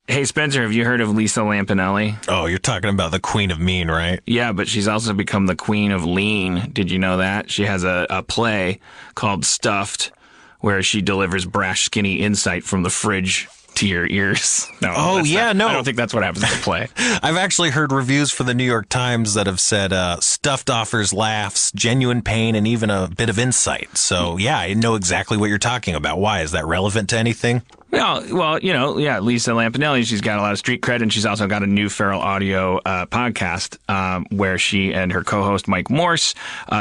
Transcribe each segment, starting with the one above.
Hey, Spencer, have you heard of Lisa Lampanelli? Oh, you're talking about the Queen of Mean, right? Yeah, but she's also become the Queen of Lean. Did you know that? She has a play called Stuffed, where she delivers brash, skinny insight from the fridge to your ears. No, Oh, yeah, no. I don't think that's what happens in the play. I've actually heard reviews for the New York Times that have said Stuffed offers laughs, genuine pain, and even a bit of insight. So, yeah, I know exactly what you're talking about. Why? Is that relevant to anything? Well, Lisa Lampanelli, she's got a lot of street cred, and she's also got a new Feral Audio podcast where she and her co-host Mike Morse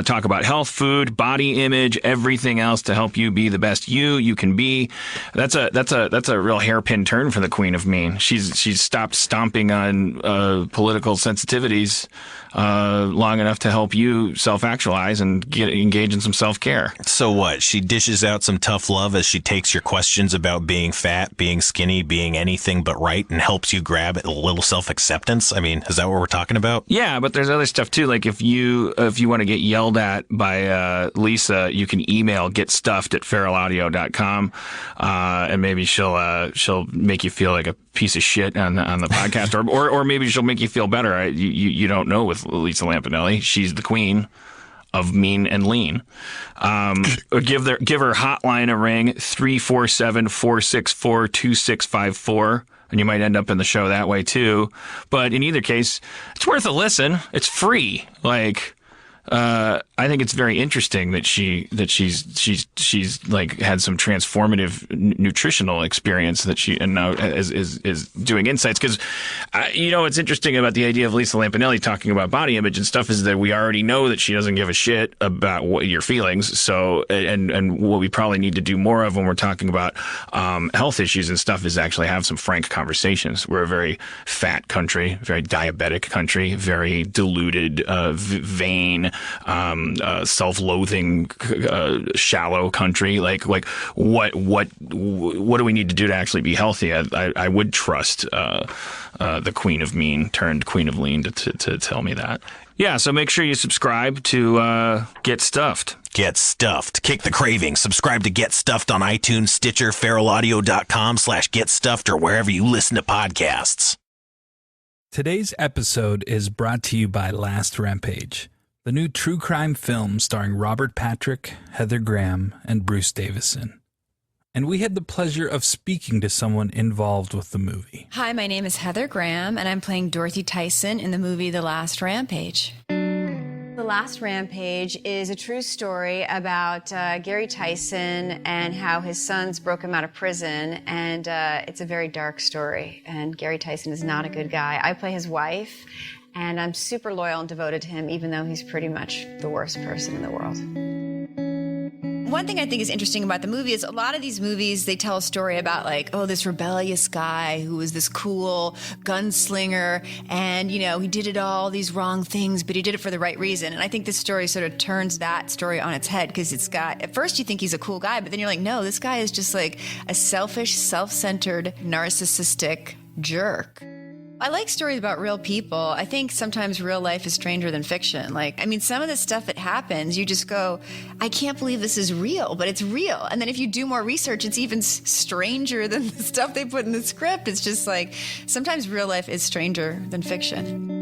talk about health, food, body image, everything else to help you be the best you can be. That's a real hairpin turn for the Queen of Mean. She's stopped stomping on political sensitivities long enough to help you self-actualize and engage in some self-care. So what? She dishes out some tough love as she takes your questions about being fat, being skinny, being anything but right, and helps you grab a little self-acceptance? I mean, is that what we're talking about? Yeah, but there's other stuff too. Like if you want to get yelled at by Lisa, you can email getstuffed@feralaudio.com, and maybe she'll make you feel like a piece of shit on the podcast, or maybe she'll make you feel better. You don't know with Lisa Lampanelli. She's the queen of mean and lean. Give her hotline a ring, 347-464-2654, and you might end up in the show that way too. But in either case, it's worth a listen. It's free. I think it's very interesting that she's like had some transformative nutritional experience that she and now is doing insights, because what's interesting about the idea of Lisa Lampanelli talking about body image and stuff is that we already know that she doesn't give a shit about what your feelings. So and what we probably need to do more of when we're talking about health issues and stuff is actually have some frank conversations. We're a very fat country, very diabetic country, very deluded, vain, self-loathing, shallow country. Like what do we need to do to actually be healthy? I would trust the Queen of Mean turned Queen of Lean to tell me that. Yeah, so make sure you subscribe to Get Stuffed. Get Stuffed. Kick the craving. Subscribe to Get Stuffed on iTunes, Stitcher, feralaudio.com/getstuffed, or wherever you listen to podcasts. Today's episode is brought to you by Last Rampage, the new true crime film starring Robert Patrick, Heather Graham, and Bruce Davison. And we had the pleasure of speaking to someone involved with the movie. Hi, my name is Heather Graham, and I'm playing Dorothy Tyson in the movie The Last Rampage. The Last Rampage is a true story about Gary Tyson and how his sons broke him out of prison, and it's a very dark story, and Gary Tyson is not a good guy. I play his wife, and I'm super loyal and devoted to him, even though he's pretty much the worst person in the world. One thing I think is interesting about the movie is a lot of these movies, they tell a story about like, oh, this rebellious guy who was this cool gunslinger and, he did these wrong things, but he did it for the right reason. And I think this story sort of turns that story on its head, because at first you think he's a cool guy, but then you're like, no, this guy is just like a selfish, self-centered, narcissistic jerk. I like stories about real people. I think sometimes real life is stranger than fiction. Some of the stuff that happens, you just go, I can't believe this is real, but it's real. And then if you do more research, it's even stranger than the stuff they put in the script. It's just like, sometimes real life is stranger than fiction.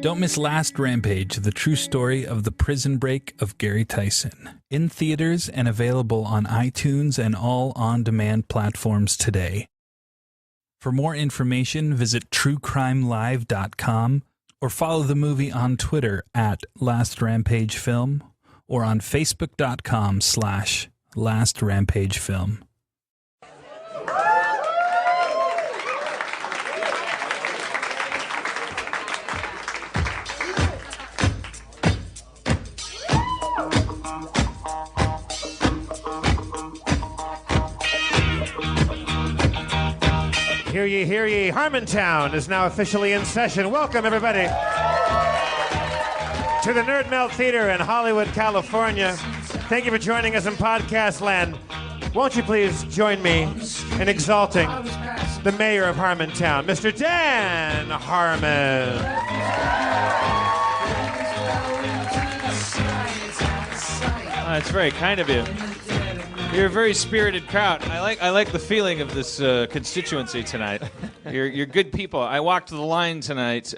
Don't miss Last Rampage, the true story of the prison break of Gary Tyson. In theaters and available on iTunes and all on-demand platforms today. For more information, visit truecrimelive.com or follow the movie on Twitter @LastRampageFilm or on Facebook.com/LastRampageFilm. Hear ye, hear ye. Harmontown is now officially in session. Welcome, everybody, to the Nerd Melt Theater in Hollywood, California. Thank you for joining us in podcast land. Won't you please join me in exalting the mayor of Harmontown, Mr. Dan Harmon. That's very kind of you. You're a very spirited crowd. I like the feeling of this constituency tonight. You're good people. I walked the line tonight,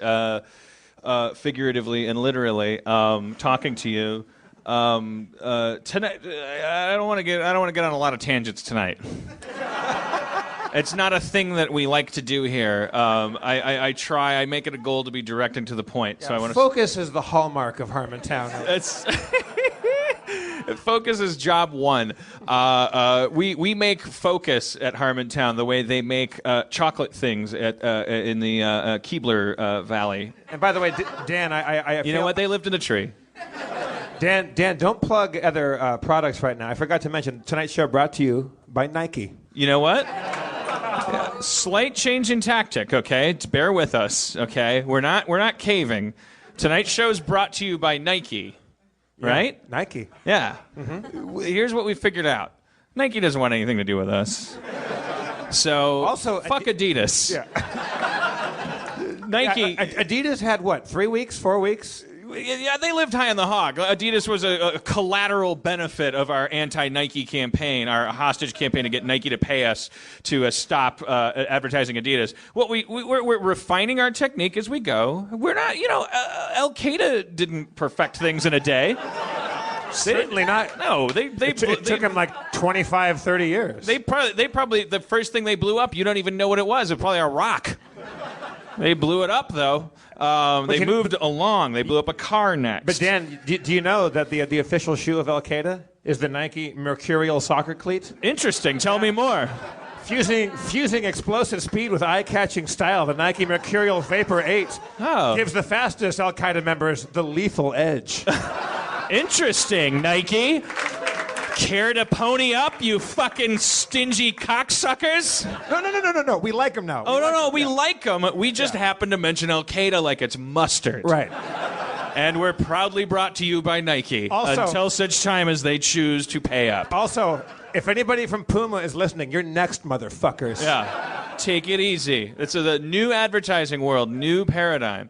figuratively and literally, talking to you. Tonight, I don't want to get on a lot of tangents tonight. It's not a thing that we like to do here. I try. I make it a goal to be direct and to the point. Yeah, so I want to. Focus is the hallmark of Harmontown. It's. Focus is job one. We make focus at Harmontown the way they make chocolate things in the Keebler Valley. And by the way, Dan, you know what? They lived in a tree. Dan, don't plug other products right now. I forgot to mention tonight's show brought to you by Nike. You know what? Slight change in tactic. Okay, bear with us. Okay, we're not caving. Tonight's show is brought to you by Nike. Right? Yeah, Nike. Yeah. Mm-hmm. Here's what we figured out. Nike doesn't want anything to do with us. So, also, fuck Adidas. Yeah. Nike. Adidas had what, 3 weeks, 4 weeks? Yeah, they lived high on the hog. Adidas was a collateral benefit of our anti-Nike campaign, our hostage campaign to get Nike to pay us to stop advertising Adidas. We're refining our technique as we go. We're not, Al-Qaeda didn't perfect things in a day. Certainly not. No, it took them like 25, 30 years. They probably, the first thing they blew up, you don't even know what it was. It was probably a rock. They blew it up, though. They moved along. They blew up a car next. But Dan, do you know that the official shoe of Al-Qaeda is the Nike Mercurial soccer cleat? Interesting. Tell me more. Fusing explosive speed with eye-catching style, the Nike Mercurial Vapor 8 gives the fastest Al-Qaeda members the lethal edge. Interesting, Nike. Care to pony up, you fucking stingy cocksuckers? No. We like them now. We like them. We just happen to mention Al-Qaeda like it's mustard. Right. And we're proudly brought to you by Nike also, until such time as they choose to pay up. Also, if anybody from Puma is listening, you're next, motherfuckers. Yeah. Take it easy. It's the new advertising world, new paradigm.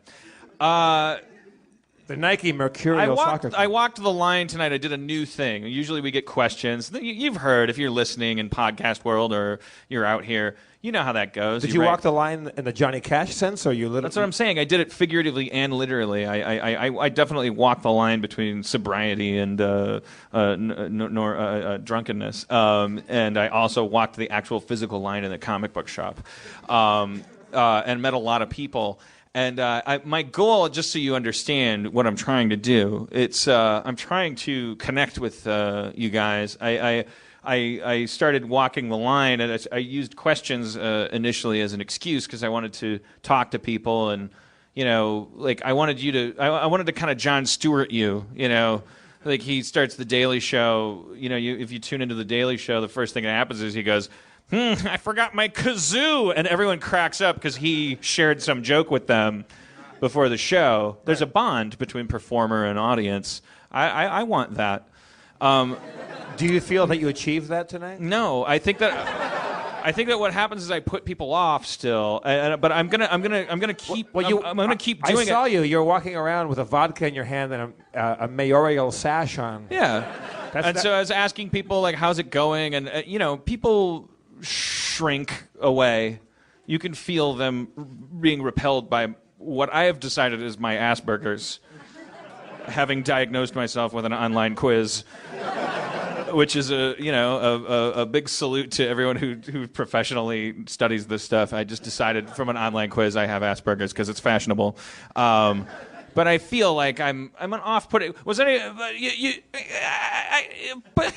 The Nike Mercurial soccer cleat. I walked the line tonight. I did a new thing. Usually we get questions. You've heard, if you're listening in podcast world or you're out here, you know how that goes. Did you walk the line in the Johnny Cash sense, or you literally? That's what I'm saying. I did it figuratively and literally. I definitely walked the line between sobriety and drunkenness. And I also walked the actual physical line in the comic book shop, and met a lot of people. And my goal, just so you understand what I'm trying to do, I'm trying to connect with you guys. I started walking the line, and I used questions initially as an excuse because I wanted to talk to people, and I wanted to kind of Jon Stewart you, like he starts the Daily Show. If you tune into the Daily Show, the first thing that happens is he goes, I forgot my kazoo. And everyone cracks up because he shared some joke with them before the show. There's a bond between performer and audience. I want that. Do you feel that you achieved that tonight? No, I think that what happens is I put people off still. But I'm gonna keep. I'm gonna keep doing it. I saw you. You're walking around with a vodka in your hand and a mayoral sash on. Yeah. So I was asking people like, how's it going? And people shrink away. You can feel them being repelled by what I have decided is my Asperger's, having diagnosed myself with an online quiz, which is a big salute to everyone who professionally studies this stuff. I just decided from an online quiz I have Asperger's because it's fashionable. But I feel like I'm an off-putting. Was any? But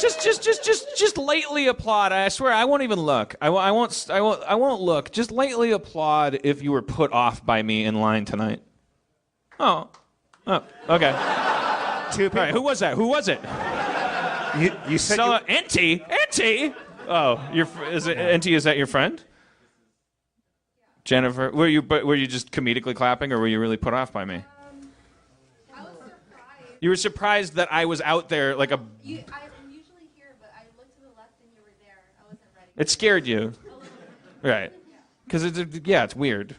just lightly applaud. I swear I won't even look. I won't look. Just lightly applaud if you were put off by me in line tonight. Oh, okay. 2 people. All right, who was that? Who was it? You said Auntie. Oh, is that your friend? Jennifer, were you just comedically clapping, or were you really put off by me? I was surprised. You were surprised that I was out there like a. I'm usually here, but I looked to the left and you were there. I wasn't ready. It scared you, right? Because it's weird.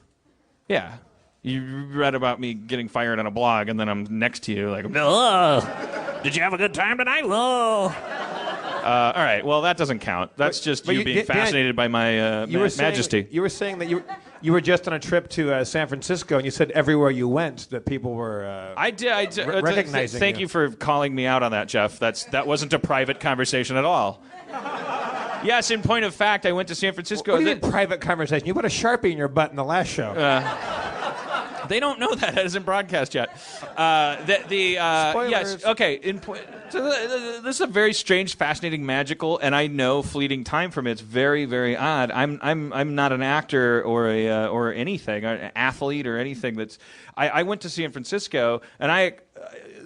Yeah, you read about me getting fired on a blog, and then I'm next to you like, "Did you have a good time tonight?" All right. Well, that doesn't count. That's just you being fascinated by my majesty. You were saying that you were just on a trip to San Francisco, and you said everywhere you went that people were. I did. Recognizing Thank you. you for calling me out on that, Jeff. That wasn't a private conversation at all. Yes, in point of fact, I went to San Francisco. What do you mean private conversation? You put a Sharpie in your butt in the last show. They don't know that. It isn't broadcast yet. Yes. Okay. This is a very strange, fascinating, magical, and I know fleeting time from it. It's very, very odd. I'm not an actor or anything, an athlete or anything. I went to San Francisco, and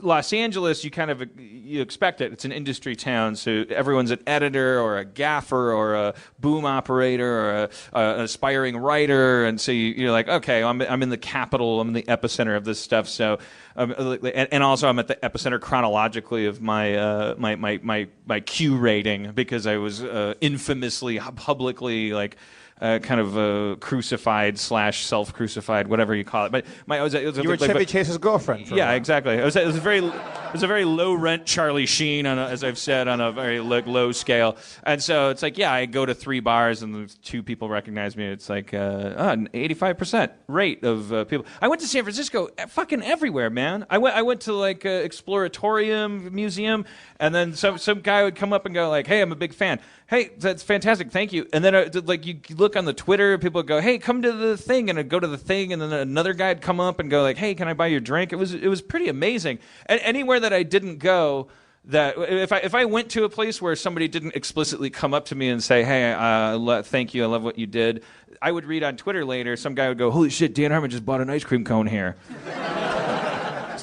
Los Angeles, you expect it. It's an industry town, so everyone's an editor or a gaffer or a boom operator or an aspiring writer, and so you're like, okay, I'm in the capital, I'm in the epicenter of this stuff. So, and also I'm at the epicenter chronologically of my Q rating because I was infamously publicly crucified / self-crucified, whatever you call it. But you were Chevy Chase's girlfriend. Yeah, exactly. It was a very low rent Charlie Sheen, as I've said, on a very low scale. And so it's like, yeah, I go to 3 bars and 2 people recognize me. It's like an 85% rate of people. I went to San Francisco, fucking everywhere, man. I went to Exploratorium Museum, and then some guy would come up and go like, "Hey, I'm a big fan." Hey, that's fantastic, thank you. And then you look on the Twitter, people would go, "Hey, come to the thing," and I'd go to the thing, and then another guy would come up and go like, "Hey, can I buy your drink?" It was pretty amazing. And anywhere that I didn't go, that if I went to a place where somebody didn't explicitly come up to me and say, "Hey, thank you, I love what you did," I would read on Twitter later, some guy would go, "Holy shit, Dan Harmon just bought an ice cream cone here."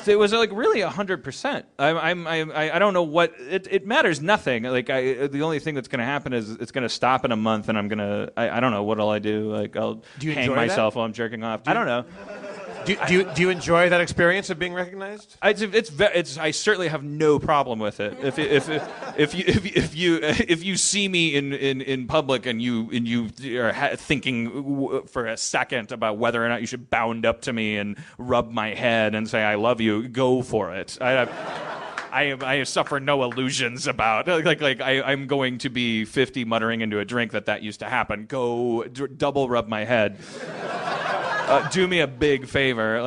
It was really 100%. I don't know what it matters nothing. The only thing that's going to happen is it's going to stop in a month, and I don't know what'll I do. I'll hang myself while I'm jerking off. I don't know. Do you enjoy that experience of being recognized? I certainly have no problem with it. If you see me in public and you are thinking for a second about whether or not you should bound up to me and rub my head and say I love you, go for it. I suffer no illusions about I'm going to be 50 muttering into a drink that used to happen. Go double rub my head. Do me a big favor,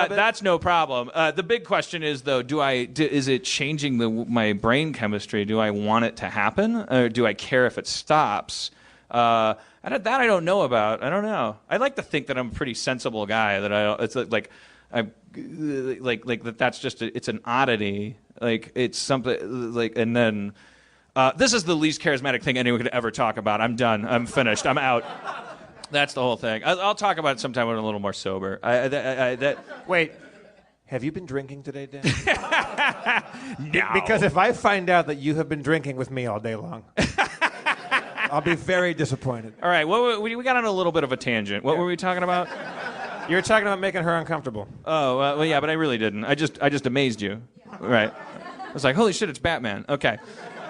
that's no problem. The big question is though, is it changing my brain chemistry? Do I want it to happen, or do I care if it stops? That I don't know about. I don't know. I like to think that I'm a pretty sensible guy. That's just it's an oddity. It's something and then this is the least charismatic thing anyone could ever talk about. I'm done. I'm finished. I'm out. That's the whole thing. I'll talk about it sometime when I'm a little more sober. Wait, have you been drinking today, Dan? No. Because if I find out that you have been drinking with me all day long, I'll be very disappointed. All right, we got on a little bit of a tangent. What were we talking about? You were talking about making her uncomfortable. Oh, well, yeah, but I really didn't. I just amazed you. Right. I was like, holy shit, it's Batman. Okay.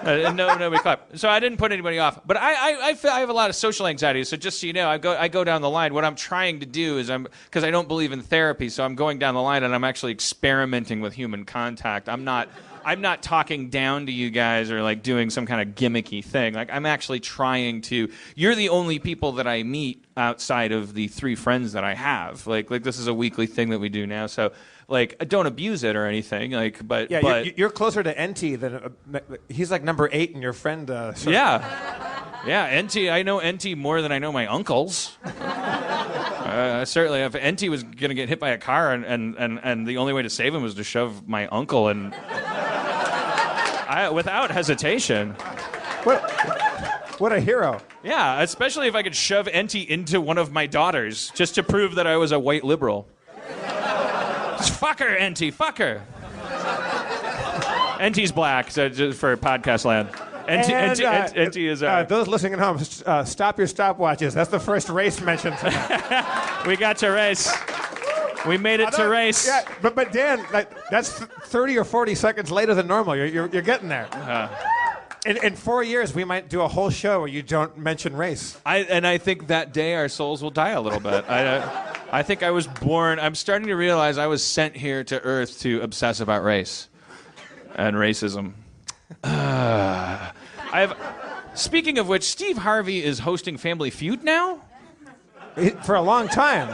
Nobody clapped. So I didn't put anybody off. But I feel I have a lot of social anxiety. So just so you know, I go down the line. What I'm trying to do is because I don't believe in therapy, so I'm going down the line and I'm actually experimenting with human contact. I'm not talking down to you guys or doing some kind of gimmicky thing. I'm actually trying to. You're the only people that I meet outside of the 3 friends that I have. This is a weekly thing that we do now. So. Don't abuse it or anything. But you're closer to NT than he's number 8 in your friend. Yeah. NT. I know NT more than I know my uncles. Certainly, if NT was gonna get hit by a car and the only way to save him was to shove my uncle and without hesitation. What a hero. Yeah, especially if I could shove NT into one of my daughters just to prove that I was a white liberal. Fuck her, NT. Fuck her. NT's black, so just for podcast land. NT is. Those listening at home, stop your stopwatches. That's the first race mentioned tonight. We got to race. We made it to race. Yeah, but Dan, that's 30 or 40 seconds later than normal. You're getting there. In 4 years, we might do a whole show where you don't mention race. I think that day our souls will die a little bit. I think I was born. I'm starting to realize I was sent here to Earth to obsess about race and racism. Speaking of which, Steve Harvey is hosting Family Feud now? For a long time.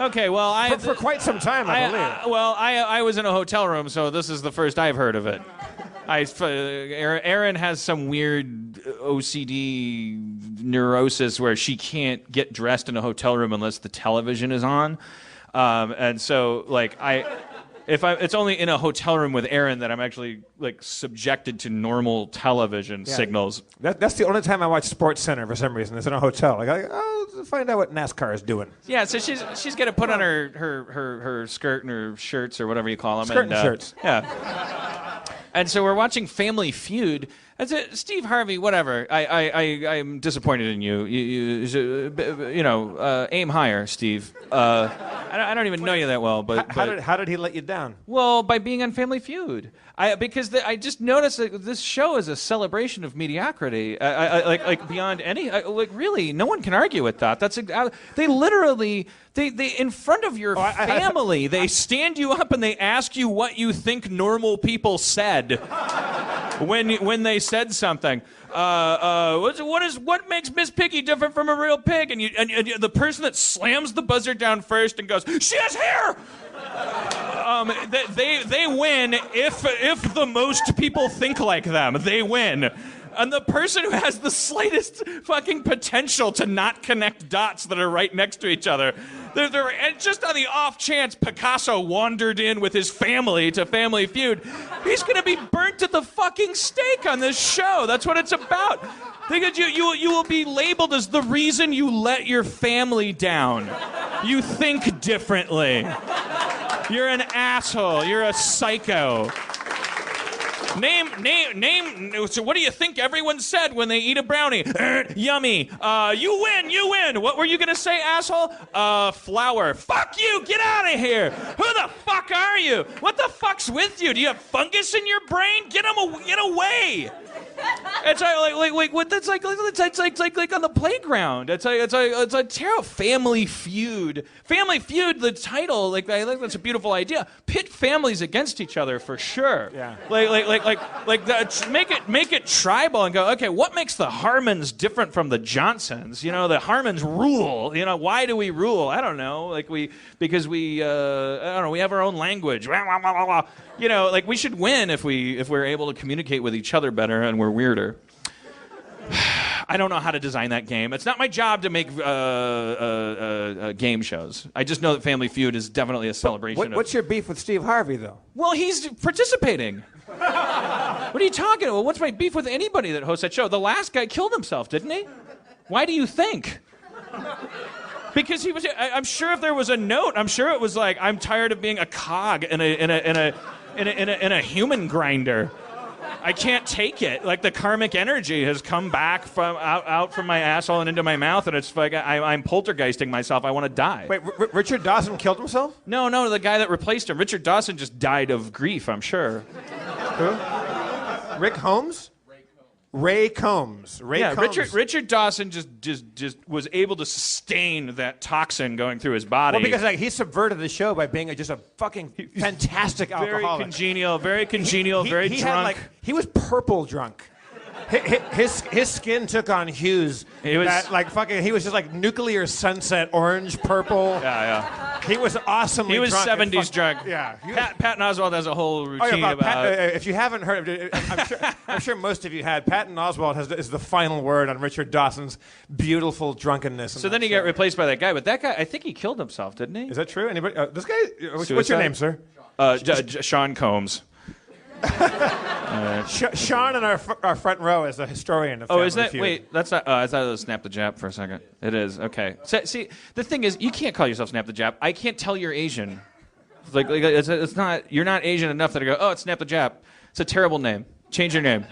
Okay, well, For quite some time, I believe. I was in a hotel room, so this is the first I've heard of it. Erin has some weird OCD neurosis where she can't get dressed in a hotel room unless the television is on, and so like it's only in a hotel room with Erin that I'm actually like subjected to normal television signals. That's the only time I watch Sports Center for some reason. It's in a hotel. Like, I'll find out what NASCAR is doing. Yeah, so she's got to put on her skirt and her shirts or whatever you call them. Skirt and shirts. Yeah. And so we're watching Family Feud. That's it, Steve Harvey. Whatever. I'm disappointed in you. You know, aim higher, Steve. I don't even know you that well, but how did he let you down? Well, by being on Family Feud. Because I just noticed that this show is a celebration of mediocrity. Like beyond any. Like really, no one can argue with that. That's they literally. They in front of your family, they stand you up and they ask you what you think normal people said when they said something. What makes Miss Piggy different from a real pig? And the person that slams the buzzer down first and goes, "She has hair." They win if the most people think like them. They win. And the person who has the slightest fucking potential to not connect dots that are right next to each other, and just on the off chance Picasso wandered in with his family to Family Feud, he's going to be burnt at the fucking stake on this show. That's what it's about. Because you will be labeled as the reason you let your family down. You think differently. You're an asshole. You're a psycho. Name. So what do you think everyone said when they eat a brownie? Yummy. You win. What were you gonna say, asshole? Flour. Fuck you. Get out of here. Who the fuck are you? What the fuck's with you? Do you have fungus in your brain? Get away. It's like on the playground. It's like terrible. Family Feud. Family Feud. The title, I think that's a beautiful idea. Pit families against each other for sure. Yeah. Make it tribal and go. Okay, what makes the Harmons different from the Johnsons? You know, the Harmons rule. You know, why do we rule? I don't know. Because we I don't know. We have our own language. You know, like we should win if we're able to communicate with each other better and we're weirder. I don't know how to design that game. It's not my job to make game shows. I just know that Family Feud is definitely a celebration. What's your beef with Steve Harvey, though? Well, he's participating. What are you talking about? What's my beef with anybody that hosts that show? The last guy killed himself, didn't he? Why do you think? Because he was. I'm sure if there was a note, I'm sure it was like, I'm tired of being a cog in a human grinder. I can't take it. Like the karmic energy has come back from out from my asshole and into my mouth, and it's like I'm poltergeisting myself. I want to die. Wait, Richard Dawson killed himself? No, the guy that replaced him. Richard Dawson just died of grief, I'm sure. Who? Rick Holmes? Ray Combs. Yeah, Combs. Richard Dawson just was able to sustain that toxin going through his body. Well, because he subverted the show by being just a fucking fantastic alcoholic. Very congenial, very drunk. He was purple drunk. His skin took on hues. He was he was just like nuclear sunset orange purple. Yeah. He was awesomely drunk. He was 70s drunk. Yeah. Patton Oswalt has a whole routine about if you haven't heard, I'm sure most of you had. Patton Oswalt is the final word on Richard Dawson's beautiful drunkenness. So then he got replaced by that guy, but that guy, I think he killed himself, didn't he? Is that true? Anybody? This guy? What's your name, sir? Sean Combs. Sean in our front row is a historian of Family is that? Feud. Wait, that's not. I thought it was Snap the Jap for a second. It is. Okay. So, see, the thing is, you can't call yourself Snap the Jap. I can't tell you're Asian. It's not. You're not Asian enough that I go, oh, it's Snap the Jap. It's a terrible name. Change your name.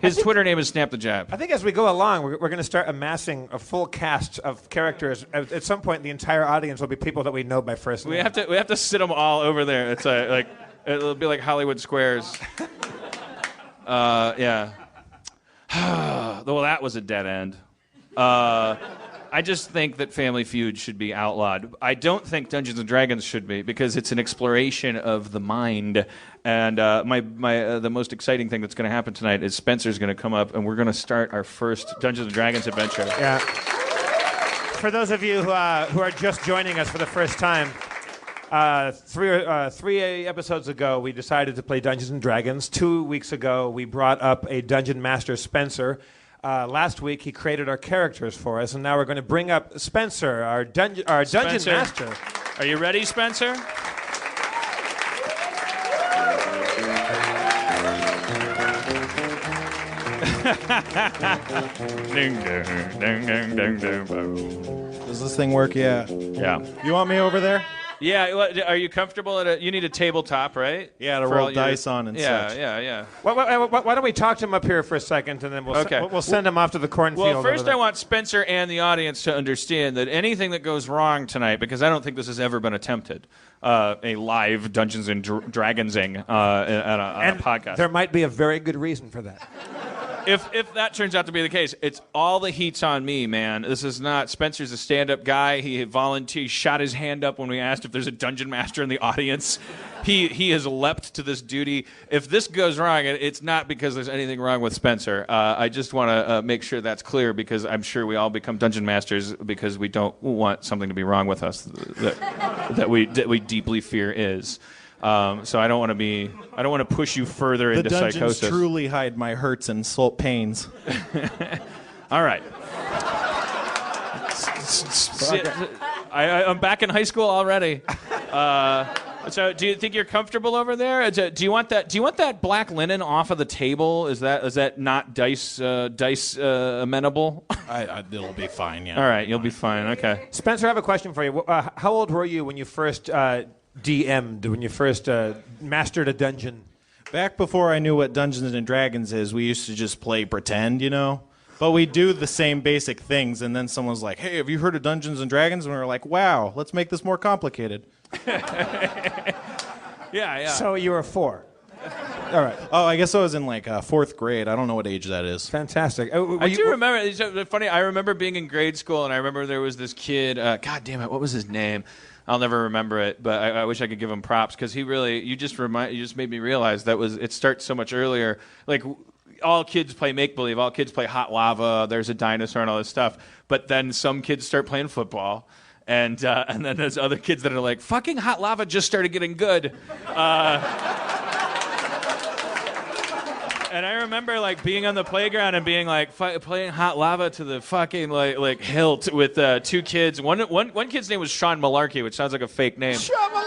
His Twitter name is Snap the Jap. I think as we go along, we're going to start amassing a full cast of characters. At some point, the entire audience will be people that we know by first name. We have to sit them all over there. It's like. It'll be like Hollywood Squares. Yeah. Well, that was a dead end. I just think that Family Feud should be outlawed. I don't think Dungeons and Dragons should be because it's an exploration of the mind. And the most exciting thing that's going to happen tonight is Spencer's going to come up and we're going to start our first Dungeons and Dragons adventure. Yeah. For those of you who are just joining us for the first time, three episodes ago, we decided to play Dungeons and Dragons. 2 weeks ago, we brought up a dungeon master, Spencer. Last week, he created our characters for us, and now we're going to bring up Spencer, our dungeon master. Are you ready, Spencer? Does this thing work? Yeah. Yeah. You want me over there? Yeah. Are you comfortable you need a tabletop, right? Yeah, to roll dice on and such. Yeah. Why don't we talk to him up here for a second, and then we'll send him off to the cornfield. Well, first I want Spencer and the audience to understand that anything that goes wrong tonight, because I don't think this has ever been attempted, a live Dungeons and Dragonsing on a podcast. There might be a very good reason for that. If that turns out to be the case, it's all the heat's on me, man. This is not Spencer's a stand-up guy. He volunteered, shot his hand up when we asked if there's a dungeon master in the audience. He has leapt to this duty. If this goes wrong, it's not because there's anything wrong with Spencer. I just want to make sure that's clear because I'm sure we all become dungeon masters because we don't want something to be wrong with us that we deeply fear is. So I don't want to push you further into psychosis. The dungeons truly hide my hurts and pains. All right. I'm back in high school already. So do you think you're comfortable over there? Do you want that black linen off of the table? Is that not dice amenable? It'll be fine. Yeah. All right, you'll be fine. Okay. Spencer, I have a question for you. How old were you when you first DM'd, when you first mastered a dungeon? Back before I knew what Dungeons and Dragons is, we used to just play pretend, But we do the same basic things, and then someone's like, "Hey, have you heard of Dungeons and Dragons?" And we were like, "Wow, let's make this more complicated." Yeah. So you were 4. All right. Oh, I guess I was in like 4th grade. I don't know what age that is. Fantastic. I do remember. It's funny. I remember being in grade school, and I remember there was this kid. God damn it, what was his name? I'll never remember it, but I wish I could give him props because he really. You just made me realize it starts so much earlier. Like all kids play make believe. All kids play hot lava. There's a dinosaur and all this stuff. But then some kids start playing football. And then there's other kids that are like, fucking hot lava just started getting good. And I remember like being on the playground and being like playing hot lava to the fucking like hilt with 2 kids. One kid's name was Sean Malarkey, which sounds like a fake name. Sean Malarkey!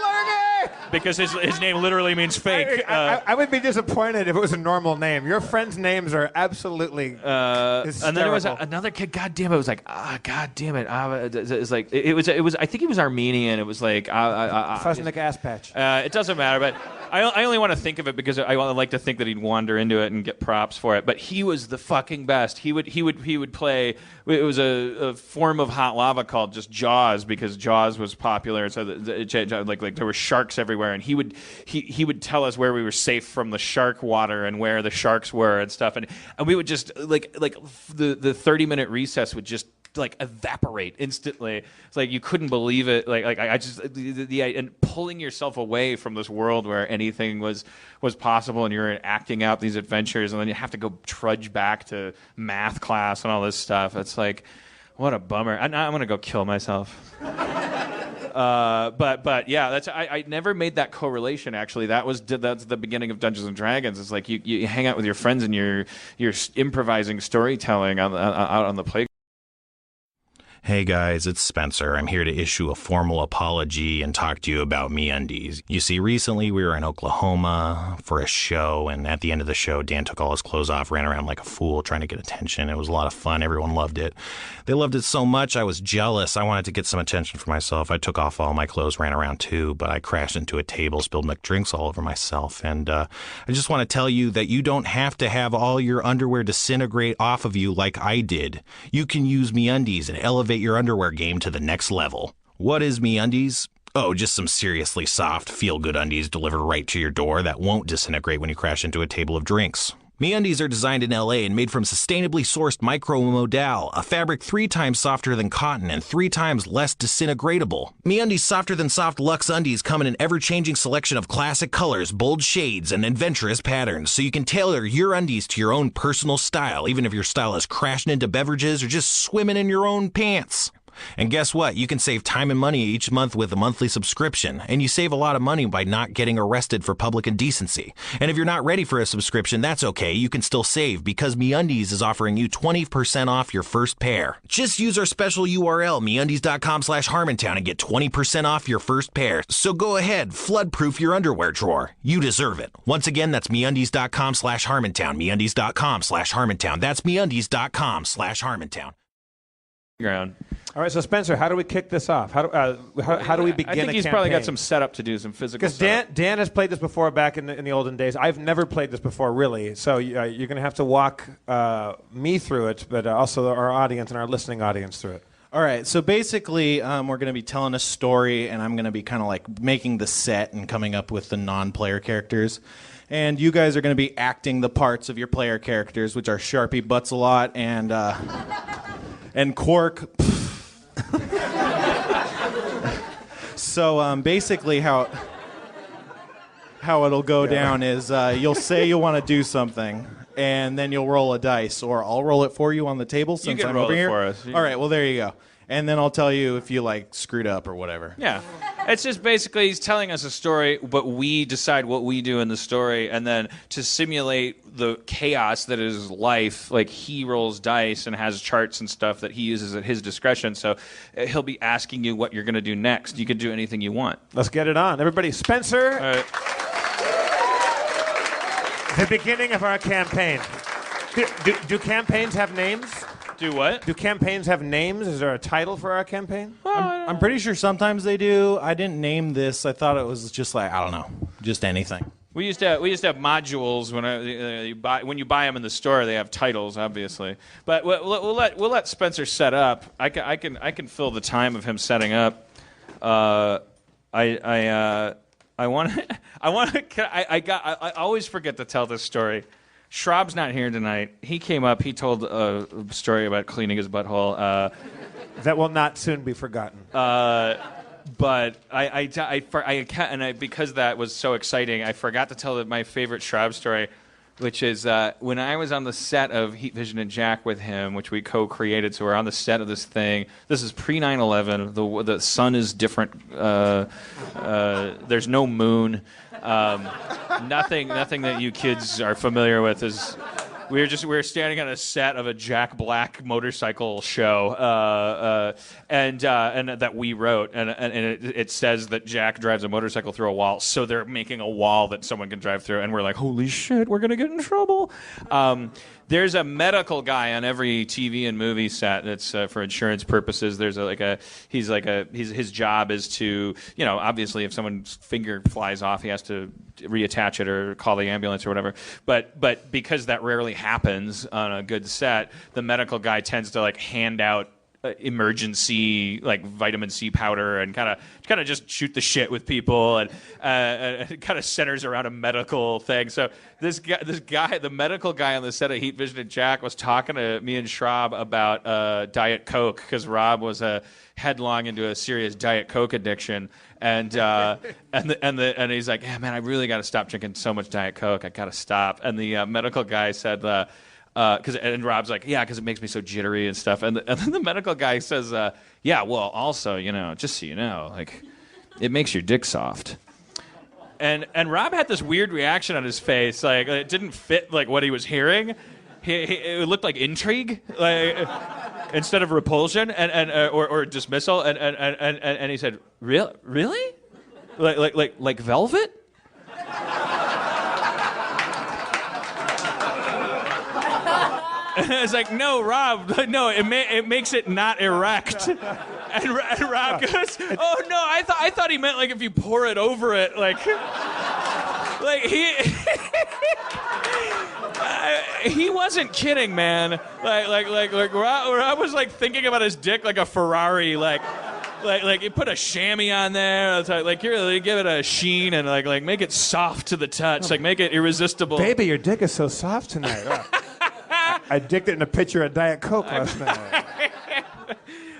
Because his name literally means fake. I would be disappointed if it was a normal name. Your friends' names are absolutely hysterical. And then there was another kid. God damn it! It was like God damn it! It's like it was. I think he was Armenian. It was like Fuznik ass patch. It doesn't matter, but I only want to think of it because I like to think that he'd wander into it and get props for it. But he was the fucking best. He would play. It was a form of hot lava called just Jaws because Jaws was popular. So like there were sharks everywhere, and he would tell us where we were safe from the shark water and where the sharks were and stuff. And we would just like the 30-minute recess would just like evaporate instantly. It's like you couldn't believe it. Like I just and pulling yourself away from this world where anything was possible, and you're acting out these adventures, and then you have to go trudge back to math class and all this stuff. It's like, what a bummer. I'm gonna go kill myself. But yeah, I never made that correlation. Actually, that's the beginning of Dungeons and Dragons. It's like you hang out with your friends and you're improvising storytelling out on the playground. Hey guys, it's Spencer. I'm here to issue a formal apology and talk to you about MeUndies. You see, recently we were in Oklahoma for a show, and at the end of the show, Dan took all his clothes off, ran around like a fool trying to get attention. It was a lot of fun. Everyone loved it. They loved it so much, I was jealous. I wanted to get some attention for myself. I took off all my clothes, ran around too, but I crashed into a table, spilled McDrinks all over myself. And I just want to tell you that you don't have to have all your underwear disintegrate off of you like I did. You can use MeUndies and elevate your underwear game to the next level. What is MeUndies? Oh, just some seriously soft, feel-good undies delivered right to your door that won't disintegrate when you crash into a table of drinks. MeUndies are designed in LA and made from sustainably sourced micromodal, a fabric 3 times softer than cotton and 3 times less disintegratable. MeUndies softer than soft luxe undies come in an ever-changing selection of classic colors, bold shades, and adventurous patterns, so you can tailor your undies to your own personal style, even if your style is crashing into beverages or just swimming in your own pants. And guess what? You can save time and money each month with a monthly subscription, and you save a lot of money by not getting arrested for public indecency. And if you're not ready for a subscription, that's okay. You can still save because MeUndies is offering you 20% off your first pair. Just use our special URL, MeUndies.com/Harmontown, and get 20% off your first pair. So go ahead, flood-proof your underwear drawer. You deserve it. Once again, that's MeUndies.com/Harmontown, MeUndies.com/Harmontown. That's MeUndies.com/Harmontown. Ground. All right, so Spencer, how do we kick this off? How do we begin I think a he's campaign? probably got some setup to do, some physical Because Dan has played this before back in the olden days. I've never played this before, really. So you're going to have to walk me through it, but also our audience and our listening audience through it. All right, so basically, we're going to be telling a story, and I'm going to be kind of like making the set and coming up with the non-player characters. And you guys are going to be acting the parts of your player characters, which are Sharpie Butts-a-lot and Quark. So basically how it'll go down is you'll say you want to do something, and then you'll roll a dice, or I'll roll it for you on the table since can I'm roll over it here. for us. All right, well, there you go. And then I'll tell you if you screwed up or whatever. Yeah. It's just basically he's telling us a story, but we decide what we do in the story, and then to simulate the chaos that is life, he rolls dice and has charts and stuff that he uses at his discretion. So he'll be asking you what you're going to do next. You can do anything you want. Let's get it on. Everybody, Spencer. All right. The beginning of our campaign. Do campaigns have names? Do what? Do campaigns have names? Is there a title for our campaign? I'm pretty sure sometimes they do. I didn't name this. I thought it was just I don't know, just anything. We used to have modules when you buy them in the store. They have titles, obviously. But we'll let Spencer set up. I can fill the time of him setting up. I always forget to tell this story. Schraub's not here tonight. He came up. He told a story about cleaning his butthole. That will not soon be forgotten. But because that was so exciting, I forgot to tell my favorite Schraub story, which is when I was on the set of Heat Vision and Jack with him, which we co-created. So we're on the set of this thing. This is pre 9/11. The sun is different. There's no moon. Nothing that you kids are familiar with is. We were standing on a set of a Jack Black motorcycle show, and that we wrote, and it says that Jack drives a motorcycle through a wall, so they're making a wall that someone can drive through, and we're like, holy shit, we're gonna get in trouble. There's a medical guy on every TV and movie set that's for insurance purposes. There's his job is to, obviously if someone's finger flies off, he has to reattach it or call the ambulance or whatever. But because that rarely happens on a good set, the medical guy tends to hand out emergency vitamin C powder and kind of just shoot the shit with people, and it kind of centers around a medical thing. So this guy, the medical guy on the set of Heat Vision and Jack, was talking to me and Schraub about Diet Coke, because Rob was headlong into a serious Diet Coke addiction, and he's like, yeah, man, I really got to stop drinking so much Diet Coke. I got to stop. And the medical guy said. And Rob's like, yeah, because it makes me so jittery and stuff. And then the medical guy says, yeah, well, also, just so you know, it makes your dick soft. And Rob had this weird reaction on his face, it didn't fit what he was hearing. It looked like intrigue, instead of repulsion or dismissal. And he said, really, like velvet. And I was like, no, Rob, no, it makes it not erect. And Rob goes, oh no, I thought he meant if you pour it over it, he wasn't kidding, man. Rob was thinking about his dick like a Ferrari, like you put a chamois on there. Like you give it a sheen and like make it soft to the touch. Like make it irresistible. Baby, your dick is so soft tonight. I dicked it in a pitcher of Diet Coke last night.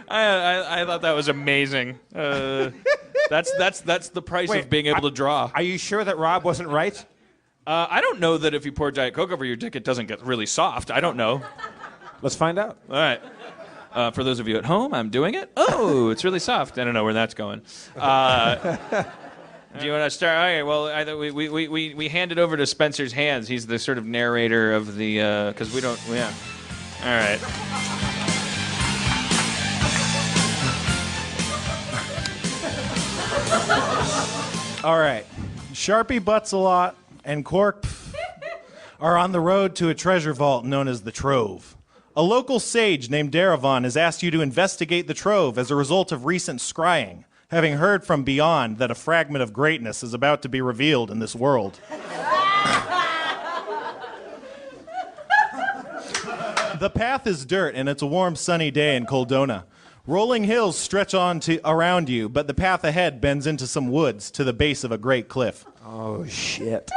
I thought that was amazing. That's the price of being able to draw. Are you sure that Rob wasn't right? I don't know that if you pour Diet Coke over your dick, it doesn't get really soft. I don't know. Let's find out. All right. For those of you at home, I'm doing it. Oh, it's really soft. I don't know where that's going. Do you want to start? All right. Well, we hand it over to Spencer's hands. He's the sort of narrator of the because we don't. Yeah. All right. All right. Sharpie Butts-a-Lot and Cork are on the road to a treasure vault known as the Trove. A local sage named Daravon has asked you to investigate the Trove as a result of recent scrying, having heard from beyond that a fragment of greatness is about to be revealed in this world. The path is dirt, and it's a warm, sunny day in Coldona. Rolling hills stretch on around you, but the path ahead bends into some woods to the base of a great cliff. Oh, shit.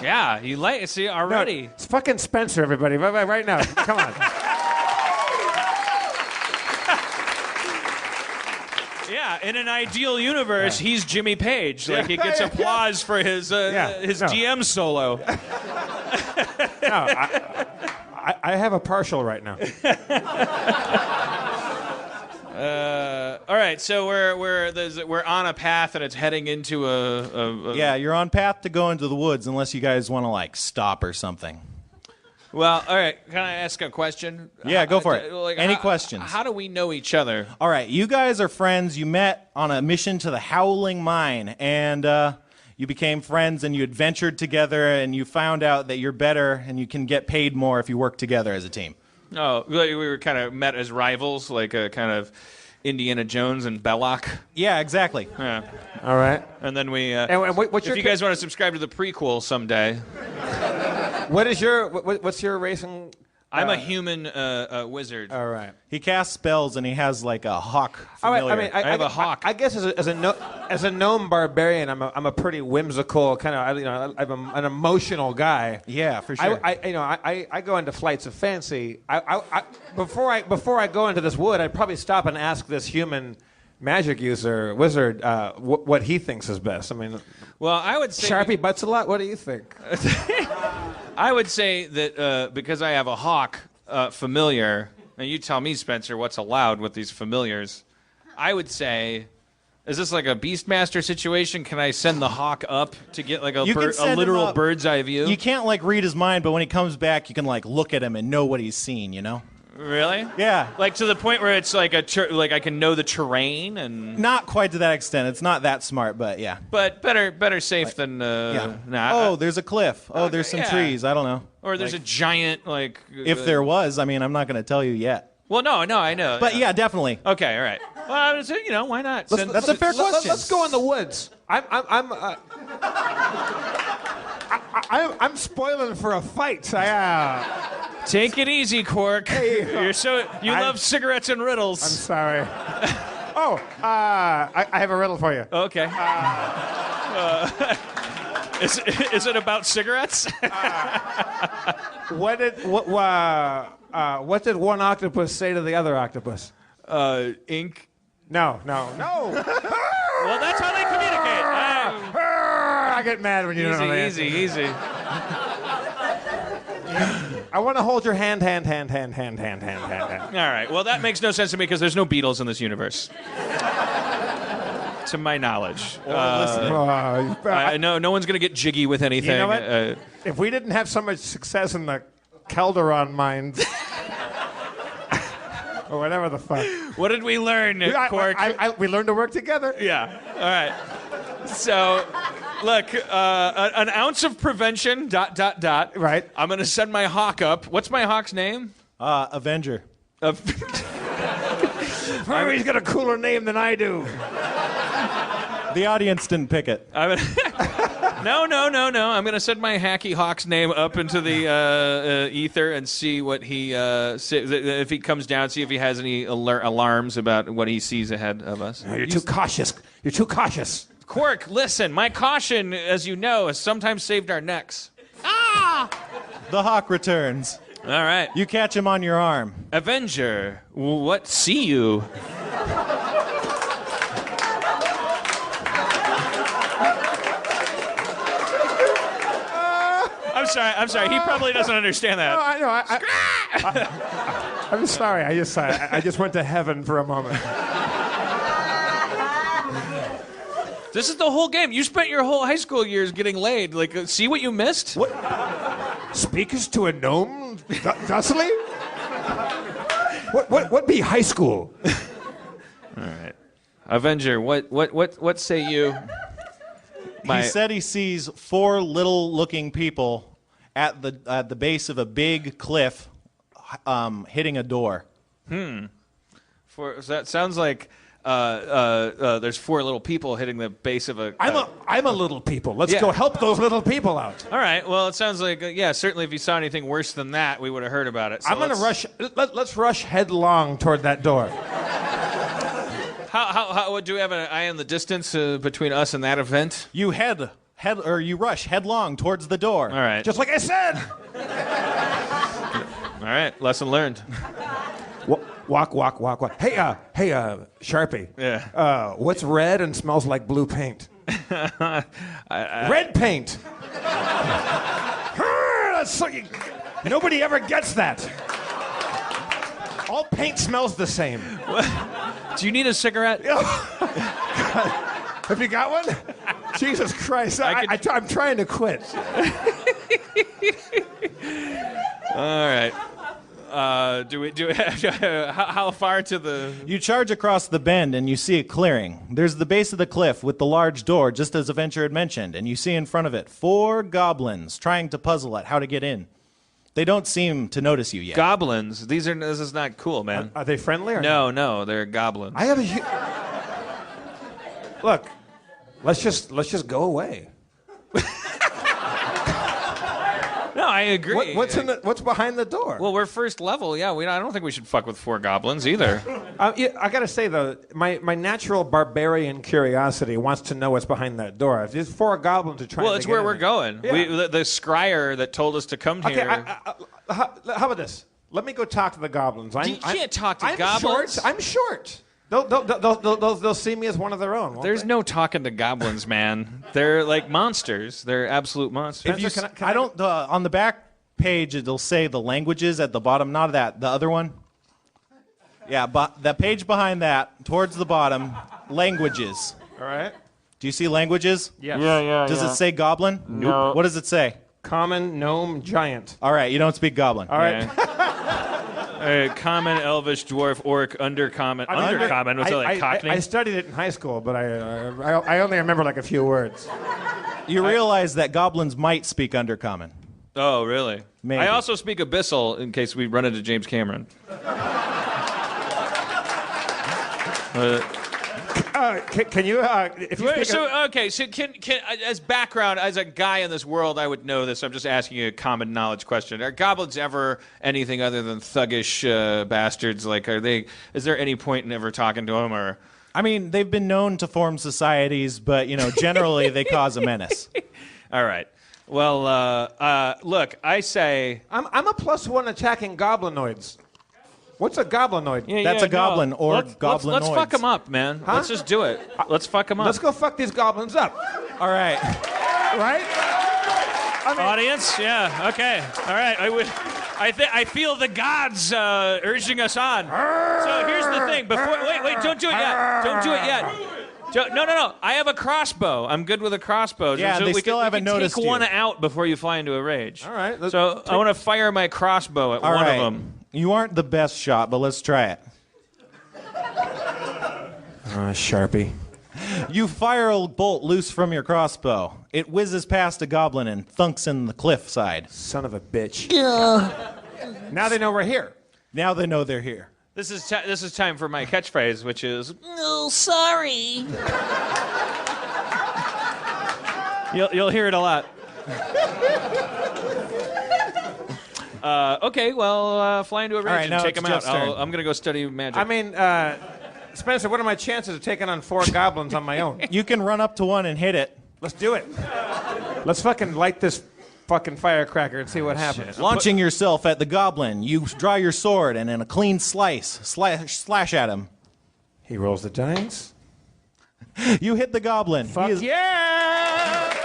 Yeah, you like see already. No, it's fucking Spencer, everybody. Right now. Come on. Yeah, in an ideal universe, he's Jimmy Page. Like he gets applause for his GM solo. No, I have a partial right now. All right, so we're on a path and it's heading into a Yeah, you're on path to go into the woods unless you guys want to like stop or something. Well, all right. Can I ask a question? Yeah, go for it. Any questions? How do we know each other? All right, you guys are friends. You met on a mission to the Howling Mine, and you became friends, and you adventured together, and you found out that you're better, and you can get paid more if you work together as a team. Oh, we were kind of met as rivals, like a kind of Indiana Jones and Belloc. Yeah, exactly. Yeah. All right. And then we. And what's if your you guys want to subscribe to the prequel someday, what's your racing? I'm a human wizard. All right. He casts spells, and he has like a hawk All familiar. right. I have a hawk. I guess as a gnome barbarian, I'm a pretty whimsical kind of. I'm an emotional guy. Yeah, for sure. I go into flights of fancy. Before I go into this wood, I'd probably stop and ask this human magic user wizard what he thinks is best. I mean, well, I would say Sharpie Butts-a-Lot. What do you think? I would say that because I have a hawk familiar, and you tell me, Spencer, what's allowed with these familiars. I would say, is this like a Beastmaster situation? Can I send the hawk up to get like a literal bird's eye view? You can't like read his mind, but when he comes back, you can like look at him and know what he's seen. You know? Really? Yeah. Like to the point where it's like like I can know the terrain and. Not quite to that extent. It's not that smart, but yeah. But better safe than. Yeah. Nah, there's a cliff. Oh, there's some trees. I don't know. Or there's a giant like. If there was, I mean, I'm not going to tell you yet. Well, no, I know. But yeah, definitely. Okay, all right. Well, so, why not? That's a fair question. Let's go in the woods. I'm spoiling for a fight. Take it easy, Quark. You love cigarettes and riddles. I'm sorry. I have a riddle for you. Okay. Is it about cigarettes? What did one octopus say to the other octopus? Ink. No. Well, that's how they communicate. I get mad when you don't know the answer. Easy. I want to hold your hand. All right. Well, that makes no sense to me because there's no Beatles in this universe. To my knowledge. No one's going to get jiggy with anything. You know what? If we didn't have so much success in the Calderon mines, or whatever the fuck. What did we learn, Quark? We learned to work together. Yeah. All right. So, look, an ounce of prevention, ... Right. I'm going to send my hawk up. What's my hawk's name? Avenger. He's got a cooler name than I do. The audience didn't pick it. No. I'm going to send my Hacky Hawk's name up into the ether and see what he if he comes down, see if he has any alarms about what he sees ahead of us. You're too cautious. You're too cautious. Quark, listen. My caution, as you know, has sometimes saved our necks. The hawk returns. All right. You catch him on your arm. Avenger, what see you? I'm sorry. He probably doesn't understand that. No, I know. I'm sorry. I just went to heaven for a moment. This is the whole game. You spent your whole high school years getting laid. Like, see what you missed? What? Speakers to a gnome, thusly? What be high school? All right, Avenger. What say you? He said he sees 4 little-looking people at the base of a big cliff, hitting a door. So that sounds like there's 4 little people hitting the base of a. I'm a little people. Let's go help those little people out. All right. Well, it sounds like certainly if you saw anything worse than that, we would have heard about it. So I'm gonna rush. Let's rush headlong toward that door. How do we have an eye on the distance between us and that event? You you rush headlong towards the door. All right. Just like I said. All right. Lesson learned. Walk. Hey, Sharpie. Yeah. What's red and smells like blue paint? Red paint. Nobody ever gets that. All paint smells the same. Do you need a cigarette? Have you got one? Jesus Christ! I'm trying to quit. All right. How far to the... You charge across the bend and you see a clearing. There's the base of the cliff with the large door, just as Avenger had mentioned, and you see in front of it 4 goblins trying to puzzle at how to get in. They don't seem to notice you yet. Goblins? This is not cool, man. Are they friendly? Or No, they're goblins. I have a... Look, let's just go away. No, I agree. What's behind the door? Well, we're first level. Yeah, I don't think we should fuck with 4 goblins either. I gotta say though, my natural barbarian curiosity wants to know what's behind that door. If there's 4 goblins to try. Well, it's where we're going. Yeah. The scryer that told us to come here. Okay, how about this? Let me go talk to the goblins. You can't talk to goblins. I'm short. They'll see me as one of their own. There's no talking to goblins, man. They're like monsters. They're absolute monsters. Spencer, on the back page it'll say the languages at the bottom. Not that. The other one. Yeah, but the page behind that, towards the bottom, languages. All right. Do you see languages? Yes. Yeah. Does it say goblin? No. What does it say? Common, gnome, giant. All right, you don't speak goblin. All right. Common, elvish, dwarf, orc, undercommon. Undercommon. What's that, like Cockney? I studied it in high school, but I only remember like a few words. You realize that goblins might speak undercommon. Oh, really? Maybe. I also speak abyssal in case we run into James Cameron. Can you, if you speak So can as background, as a guy in this world, I would know this. I'm just asking you a common knowledge question. Are goblins ever anything other than thuggish bastards? Like, is there any point in ever talking to them, or? I mean, they've been known to form societies, but, generally they cause a menace. All right. Well, look, I say... I'm a +1 attacking goblinoids. What's a goblinoid? That's a goblin or goblinoids. Let's fuck them up, man. Huh? Let's just do it. Let's fuck them up. Let's go fuck these goblins up. All right. Right? Audience? Yeah, okay. All right. I feel the gods urging us on. So here's the thing. Wait, don't do it yet. Don't do it yet. No. I have a crossbow. I'm good with a crossbow. Yeah, so they still haven't noticed take you. one out before you fly into a rage. All right. So I want to fire my crossbow at one of them. You aren't the best shot, but let's try it. Sharpie. You fire a bolt loose from your crossbow. It whizzes past a goblin and thunks in the cliff side. Son of a bitch. Now they know we're here. Now they know they're here. This is time for my catchphrase, which is Oh, sorry. You'll hear it a lot. Okay, well, fly into a rage right, and now take it's him out. Jeff's turn. I'm going to go study magic. I mean, Spencer, what are my chances of taking on 4 goblins on my own? You can run up to one and hit it. Let's do it. Let's fucking light this fucking firecracker and see what happens. Launching yourself at the goblin, you draw your sword and in a clean slash at him. He rolls the dice. You hit the goblin. Fuck yeah!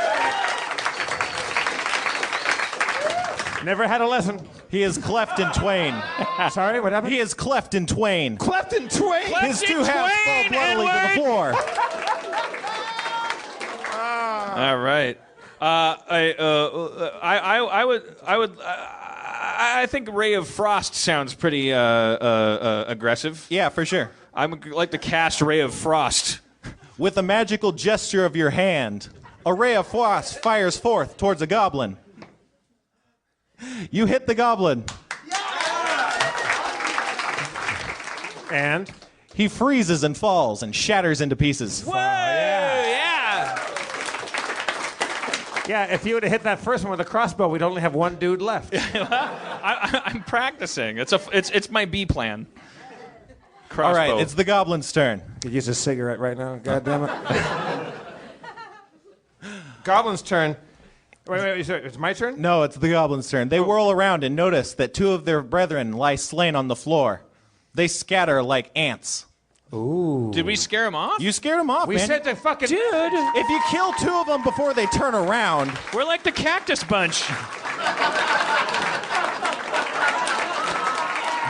Never had a lesson. He is cleft in twain. Sorry, what happened? He is cleft in twain. Cleft in twain. His 2 halves fall bloodily to the floor. All right. I think Ray of Frost sounds pretty aggressive. Yeah, for sure. I would like to cast Ray of Frost. With a magical gesture of your hand, a ray of frost fires forth towards a goblin. You hit the goblin. And he freezes and falls and shatters into pieces. Whoa! Yeah. yeah, if you would have hit that first one with a crossbow, we'd only have 1 dude left. I'm practicing. It's my B plan. Crossbow. All right, it's the goblin's turn. Could use a cigarette right now. God damn it. Goblin's turn. Wait, sorry, it's my turn? No, it's the goblin's turn. They whirl around and notice that 2 of their brethren lie slain on the floor. They scatter like ants. Ooh. Did we scare him off? You scared them off, We man. said to fucking... Dude. If you kill 2 of them before they turn around... We're like the Cactus Bunch.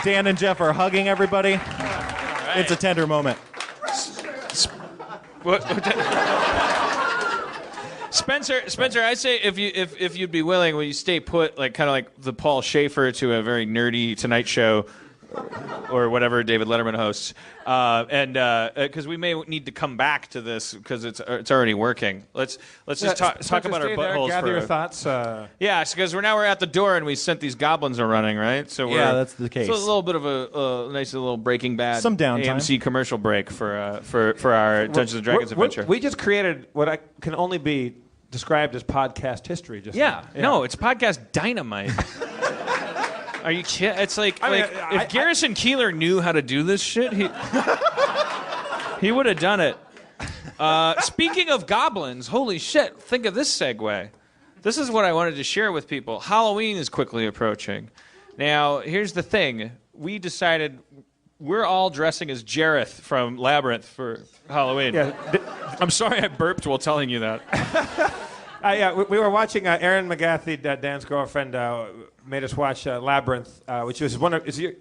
Dan and Jeff are hugging everybody. Right. It's a tender moment. What? Spencer, I say if you'd be willing, will you stay put, like kind of like the Paul Schaefer to a very nerdy Tonight Show, or whatever David Letterman hosts, and because we may need to come back to this because it's already working. Let's just talk about our buttholes gather for your thoughts. Yeah, because we're at the door and we sent these goblins are running, right? So Yeah, that's the case. So a little bit of a nice little Breaking Bad, Some downtime. AMC commercial break for our Dungeons and Dragons adventure. We just created what I can only be described as podcast history. Just Yeah, now. no, it's podcast dynamite. Are you kidding? It's like, if Garrison Keillor knew how to do this shit, he would have done it. Speaking of goblins, holy shit, think of this segue. This is what I wanted to share with people. Halloween is quickly approaching. Now, here's the thing. We decided we're all dressing as Jareth from Labyrinth for Halloween. Yeah. I'm sorry I burped while telling you that. Yeah, we were watching Erin McGathy, Dan's girlfriend, made us watch Labyrinth, which was you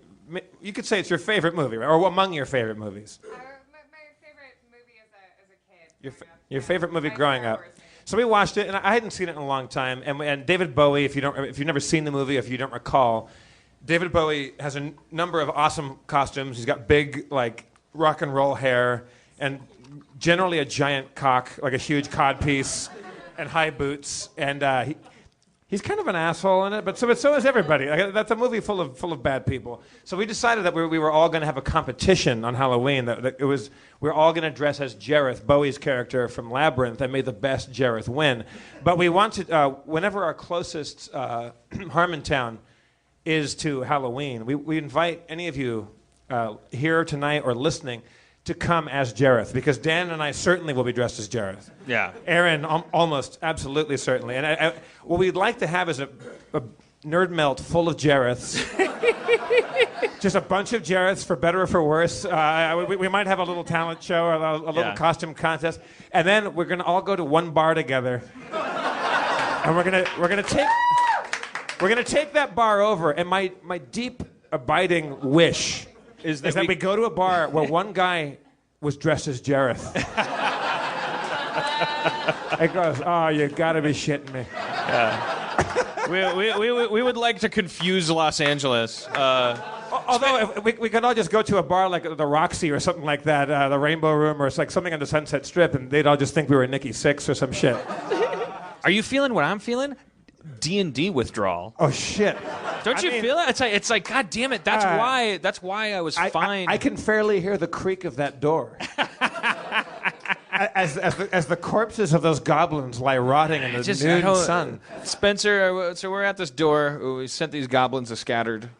could say it's your favorite movie, right? Or among your favorite movies. My favorite movie as a kid. Your favorite movie growing up. So we watched it, and I hadn't seen it in a long time. And David Bowie, if you've never seen the movie, if you don't recall, David Bowie has a number of awesome costumes. He's got big, like, rock and roll hair, and generally a giant cock, like a huge codpiece, and high boots. And he's kind of an asshole in it, but so is everybody. Like, that's a movie full of bad people. So we decided that we were all going to have a competition on Halloween. That we were all going to dress as Jareth, Bowie's character from Labyrinth, and may the best Jareth win. But we wanted, whenever our closest Harmontown is to Halloween, we invite any of you here tonight or listening to come as Jareth, because Dan and I certainly will be dressed as Jareth. Yeah. Aaron, almost absolutely certainly. And what we'd like to have is a nerd melt full of Jareths. Just a bunch of Jareths, for better or for worse. We might have a little talent show, or a little costume contest, and then we're gonna all go to one bar together, and we're gonna take that bar over. And my deep abiding wish is that we go to a bar where one guy was dressed as Jareth. It goes, oh, you gotta be shitting me. Yeah. We would like to confuse Los Angeles. Although if we could all just go to a bar like the Roxy or something like that, the Rainbow Room, or it's like something on the Sunset Strip, and they'd all just think we were Nikki Sixx or some shit. Are you feeling what I'm feeling? D&D withdrawal. Oh shit! Don't you feel it? It's like God damn it. That's why I was fine. I can fairly hear the creak of that door. as the corpses of those goblins lie rotting in the noon sun. Spencer, so we're at this door. We sent these goblins a scattered.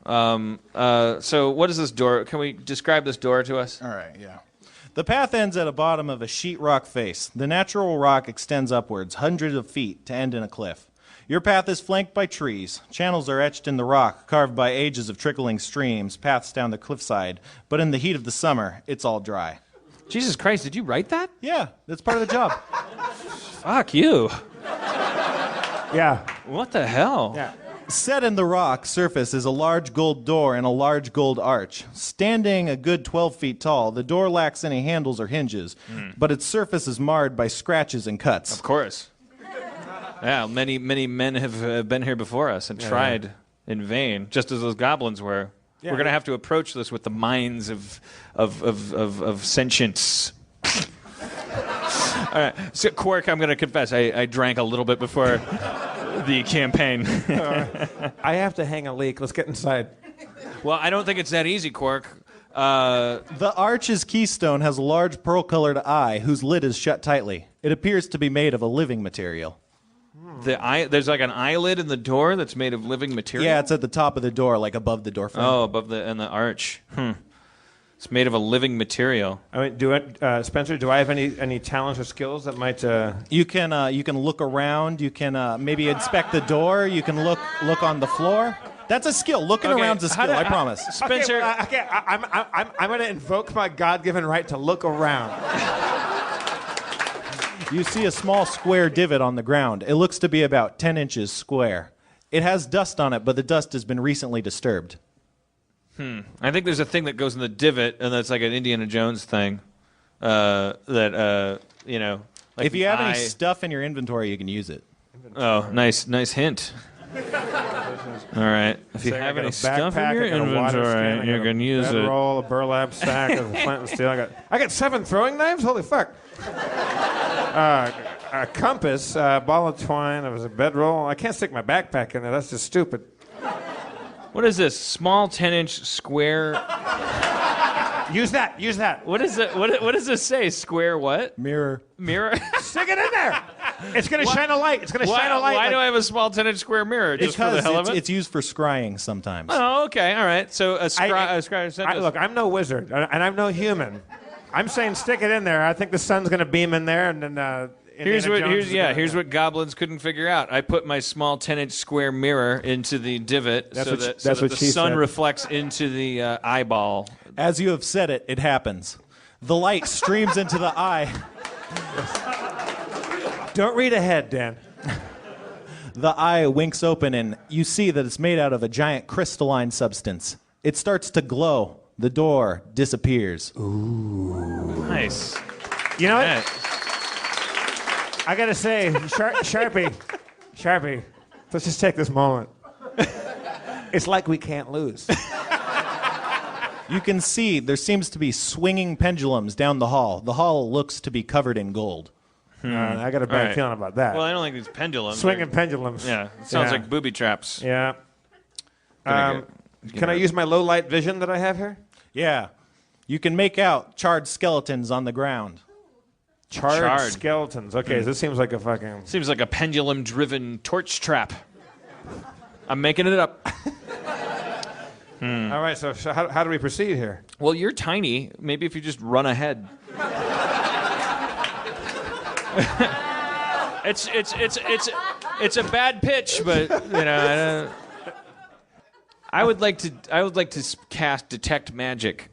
So what is this door? Can we describe this door to us? All right, yeah. The path ends at the bottom of a sheetrock face. The natural rock extends upwards, hundreds of feet, to end in a cliff. Your path is flanked by trees. Channels are etched in the rock, carved by ages of trickling streams, paths down the cliffside. But in the heat of the summer, it's all dry. Jesus Christ, did you write that? Yeah, that's part of the job. Fuck you. Yeah. What the hell? Yeah. Set in the rock surface is a large gold door and a large gold arch. Standing a good 12 feet tall, the door lacks any handles or hinges, but its surface is marred by scratches and cuts. Of course. Yeah, many men have been here before us and tried in vain, just as those goblins were. Yeah. We're going to have to approach this with the minds of sentience. All right, so Quark, I'm going to confess, I drank a little bit before the campaign. I have to hang a leak. Let's get inside. Well, I don't think it's that easy, Quark. The arch's keystone has a large pearl-colored eye whose lid is shut tightly. It appears to be made of a living material. There's like an eyelid in the door that's made of living material? Yeah, it's at the top of the door, like above the door frame. Oh, above the arch. It's made of a living material. I mean, Spencer, do I have any talents or skills that might? You can look around. You can maybe inspect the door. You can look on the floor. That's a skill. Looking around's a skill. I promise. Spencer, I'm going to invoke my God-given right to look around. You see a small square divot on the ground. It looks to be about 10 inches square. It has dust on it, but the dust has been recently disturbed. I think there's a thing that goes in the divot, and that's like an Indiana Jones thing. Like if you have any stuff in your inventory, you can use it. Oh, nice hint. All right. If you have any stuff in your inventory, you can use it. Roll, a burlap sack, a flint and steel. I got 7 throwing knives. Holy fuck! A compass, ball of twine. There was a bedroll. I can't stick my backpack in there. That's just stupid. What is this? Small 10-inch square. Use that. What is it? What does this say? Square what? Mirror. Stick it in there. It's going to shine a light. Why do I have a small 10-inch square mirror? Just for the hell of it? It's used for scrying sometimes. Oh, okay. All right. So a scry. Look, I'm no wizard, and I'm no human. I'm saying stick it in there. I think the sun's going to beam in there, and then here's what goblins couldn't figure out. I put my small 10-inch square mirror into the divot so that the sun reflects into the eyeball. As you have said it, it happens. The light streams into the eye. Don't read ahead, Dan. The eye winks open, and you see that it's made out of a giant crystalline substance. It starts to glow. The door disappears. Ooh. Nice. You know what? I got to say, Sharpie, let's just take this moment. It's like we can't lose. You can see there seems to be swinging pendulums down the hall. The hall looks to be covered in gold. I got a bad feeling about that. Well, I don't think these pendulums. Swinging pendulums. Yeah, it sounds like booby traps. Yeah. Can I use my low light vision that I have here? Yeah. You can make out charred skeletons on the ground. Charred skeletons. Okay, this seems like a fucking... Seems like a pendulum-driven torch trap. I'm making it up. All right, so how do we proceed here? Well, you're tiny. Maybe if you just run ahead. It's a bad pitch, but I would like to cast detect magic.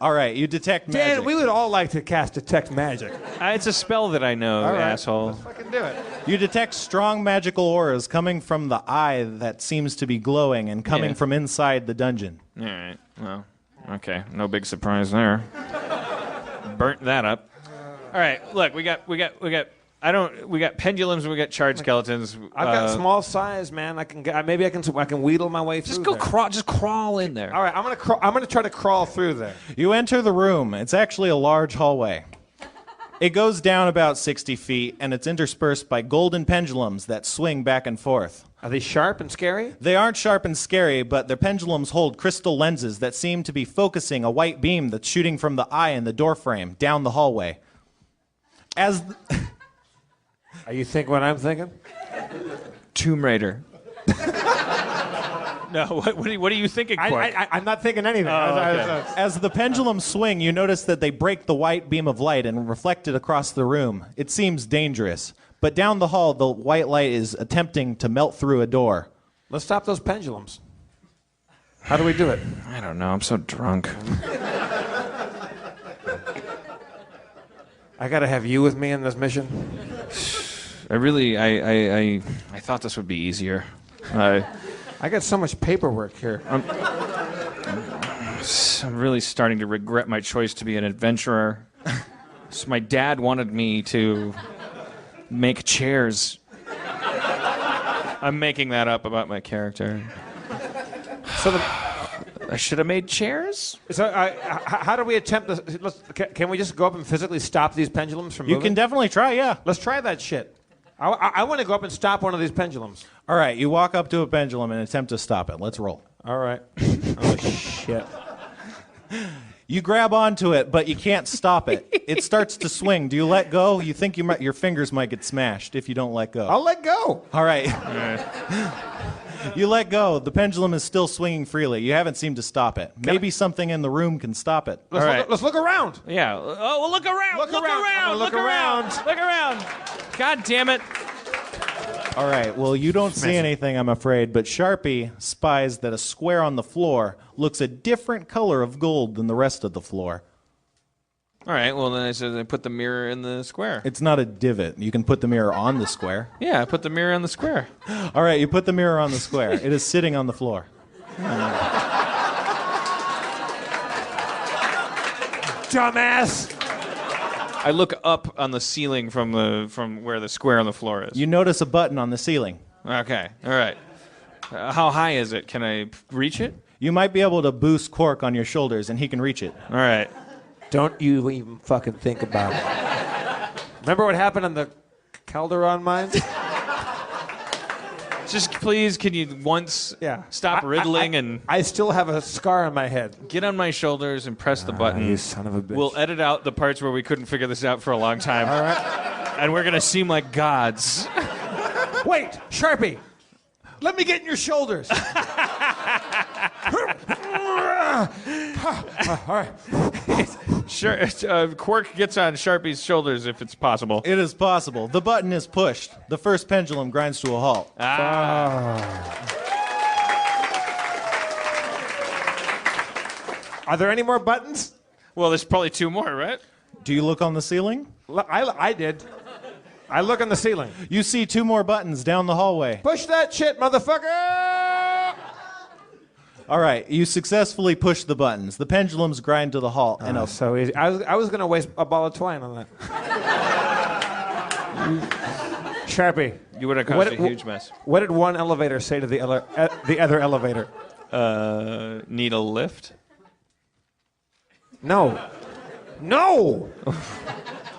All right, you detect magic. Dan, we would all like to cast detect magic. It's a spell that I know, all right, asshole. Let's fucking do it. You detect strong magical auras coming from the eye that seems to be glowing and coming from inside the dungeon. All right. Well, okay. No big surprise there. Burnt that up. All right. Look, we got pendulums and we got charred skeletons. I've got small size, man. I can wheedle my way through. Just crawl in there. All right, I'm gonna try to crawl through there. You enter the room. It's actually a large hallway. It goes down about 60 feet, and it's interspersed by golden pendulums that swing back and forth. Are they sharp and scary? They aren't sharp and scary, but their pendulums hold crystal lenses that seem to be focusing a white beam that's shooting from the eye in the doorframe down the hallway. As Are you thinking what I'm thinking? Tomb Raider. No, what are you thinking, Quark? I'm not thinking anything. As the pendulums swing, you notice that they break the white beam of light and reflect it across the room. It seems dangerous. But down the hall, the white light is attempting to melt through a door. Let's stop those pendulums. How do we do it? I don't know. I'm so drunk. I got to have you with me in this mission. I thought this would be easier. I got so much paperwork here. I'm really starting to regret my choice to be an adventurer. So my dad wanted me to make chairs. I'm making that up about my character. So I should have made chairs? So how do we attempt this? Can we just go up and physically stop these pendulums from moving? You can definitely try, yeah. Let's try that shit. I want to go up and stop one of these pendulums. All right, you walk up to a pendulum and attempt to stop it. Let's roll. All right. Oh, shit. You grab onto it, but you can't stop it. It starts to swing. Do you let go? You think your fingers might get smashed if you don't let go. I'll let go. All right. You let go. The pendulum is still swinging freely. You haven't seemed to stop it. Maybe something in the room can stop it. Let's look around. Yeah. Oh, well, look around. Look around. Look around. God damn it. All right. Well, you don't see anything, I'm afraid, but Sharpie spies that a square on the floor looks a different color of gold than the rest of the floor. All right. Well, then I said I put the mirror in the square. It's not a divot. You can put the mirror on the square. Yeah, I put the mirror in the square. All right. You put the mirror on the square. It is sitting on the floor. Dumbass. I look up on the ceiling from where the square on the floor is. You notice a button on the ceiling. Okay. All right. How high is it? Can I reach it? You might be able to boost Quark on your shoulders, and he can reach it. All right. Don't you even fucking think about it. Remember what happened on the Calderon mines? Just please, can you once stop riddling and... I still have a scar on my head. Get on my shoulders and press the button. You son of a bitch. We'll edit out the parts where we couldn't figure this out for a long time. All right. And we're going to seem like gods. Wait, Sharpie. Let me get in your shoulders. All right. Sure. Quark gets on Sharpie's shoulders if it's possible. It is possible. The button is pushed. The first pendulum grinds to a halt. Are there any more buttons? Well, there's probably two more, right? Do you look on the ceiling? I did. I look on the ceiling. You see two more buttons down the hallway. Push that shit, motherfucker! All right, you successfully push the buttons. The pendulums grind to the halt. And so easy. I was going to waste a ball of twine on that. Sharpie. You would have caused a huge mess. What did one elevator say to the other elevator? Need a lift? No.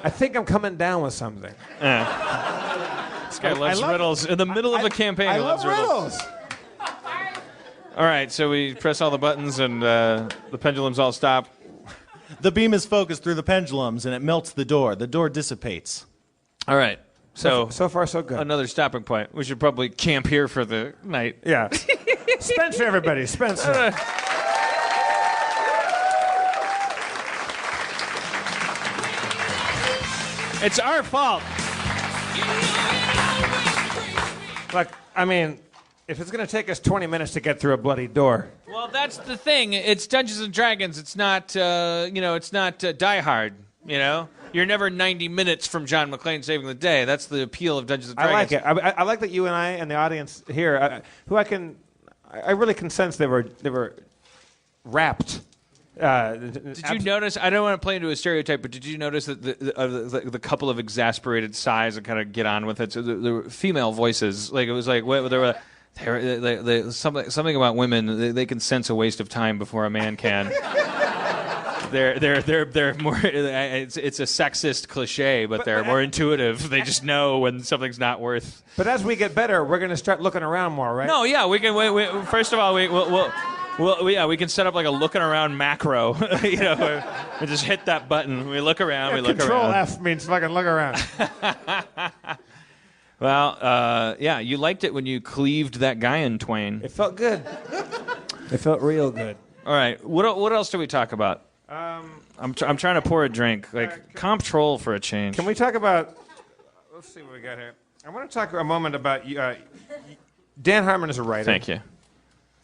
I think I'm coming down with something. This guy loves riddles. In the middle of a campaign, he loves riddles. All right, so we press all the buttons and the pendulums all stop. The beam is focused through the pendulums and it melts the door. The door dissipates. All right. So far, so good. Another stopping point. We should probably camp here for the night. Yeah. Spencer, everybody. Spencer. It's our fault. Look, I mean, if it's going to take us 20 minutes to get through a bloody door. Well, that's the thing. It's Dungeons and Dragons. It's not, it's not Die Hard. You know, you're never 90 minutes from John McClane saving the day. That's the appeal of Dungeons and Dragons. I like it. I like that you and I and the audience here, I really can sense they were rapt. Did you notice? I don't want to play into a stereotype, but did you notice that the couple of exasperated sighs and kind of get on with it? So the female voices, like it was like there were something about women. They can sense a waste of time before a man can. they're more. It's a sexist cliche, but they're more intuitive. They just know when something's not worth. But as we get better, we're going to start looking around more, right? No, yeah, we can. First of all, we can set up like a looking around macro. We just hit that button. We look around. We look Control around. F means fucking look around. Well, yeah, you liked it when you cleaved that guy in Twain. It felt good. It felt real good. All right, what else do we talk about? I'm trying to pour a drink. Like comptrol for a change. Can we talk about? Let's see what we got here. I want to talk a moment about Dan Harmon is a writer. Thank you.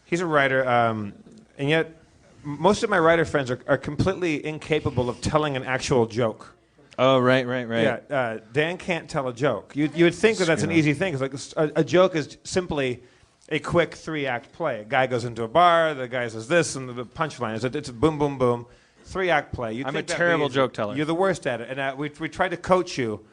He's a writer, and yet most of my writer friends are completely incapable of telling an actual joke. Oh, right. Yeah, Dan can't tell a joke. You would think that that's an easy thing. It's like a joke is simply a quick 3-act play. A guy goes into a bar, the guy says this, and the punchline is it's a boom, boom, boom, 3-act play. I'm a terrible joke teller. You're the worst at it, and we tried to coach you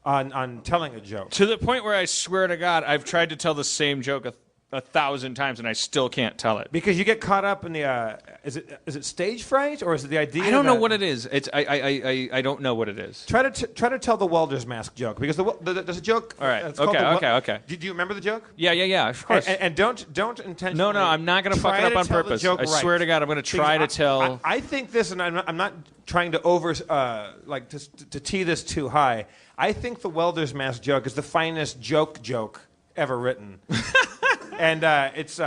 on telling a joke. To the point where I swear to God, I've tried to tell the same joke 1,000 times, and I still can't tell it. Because you get caught up in the is it stage fright, or is it the idea? I don't know what it is. It's I don't know what it is. Try to tell the welder's mask joke, because there's a joke. All right. It's called Okay. Do you remember the joke? Yeah. Of course. And don't intentionally. No. I'm not going to fuck it up on purpose. I swear to God, I'm going to try to tell. I think this, and I'm not trying to to tee this too high. I think the welder's mask joke is the finest joke ever written. And it's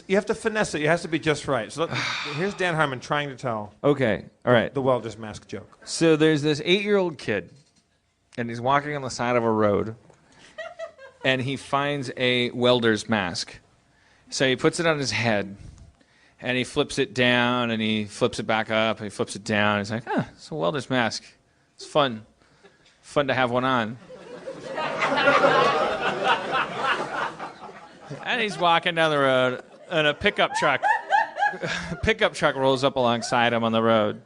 you have to finesse it. It has to be just right. So here's Dan Harmon trying to tell. Okay. All right. The welder's mask joke. So there's this 8-year-old kid, and he's walking on the side of a road, and he finds a welder's mask. So he puts it on his head, and he flips it down, and he flips it back up, and he flips it down. He's like, it's a welder's mask. It's fun. Fun to have one on. And he's walking down the road, and a pickup truck rolls up alongside him on the road.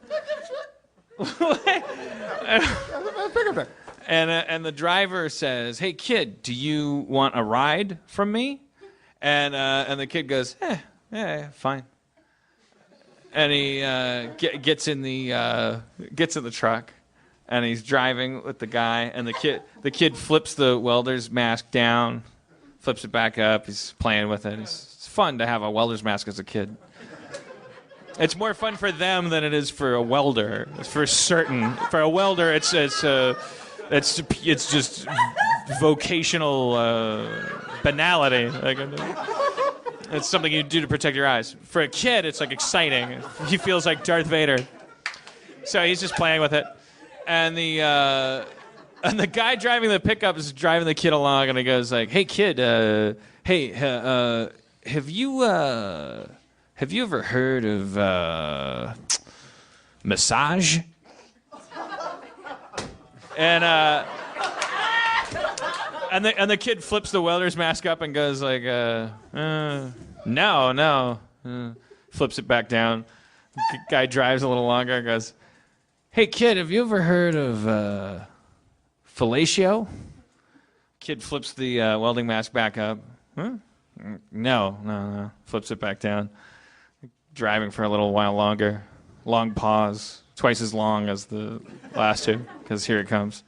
And the driver says, "Hey kid, do you want a ride from me?" And the kid goes, "Yeah, fine." And he gets in the truck, and he's driving with the guy, and the kid flips the welder's mask down. Flips it back up. He's playing with it. It's fun to have a welder's mask as a kid. It's more fun for them than it is for a welder. For certain. For a welder, it's just vocational banality. It's something you do to protect your eyes. For a kid, it's like exciting. He feels like Darth Vader. So he's just playing with it, and the guy driving the pickup is driving the kid along, and he goes like, "Hey kid, have you ever heard of massage?" And the kid flips the welder's mask up and goes like, "No." Flips it back down. The guy drives a little longer and goes, "Hey kid, have you ever heard of fellatio?" Kid flips the welding mask back up. Huh? No. Flips it back down. Driving for a little while longer. Long pause. Twice as long as the last two, because here it comes.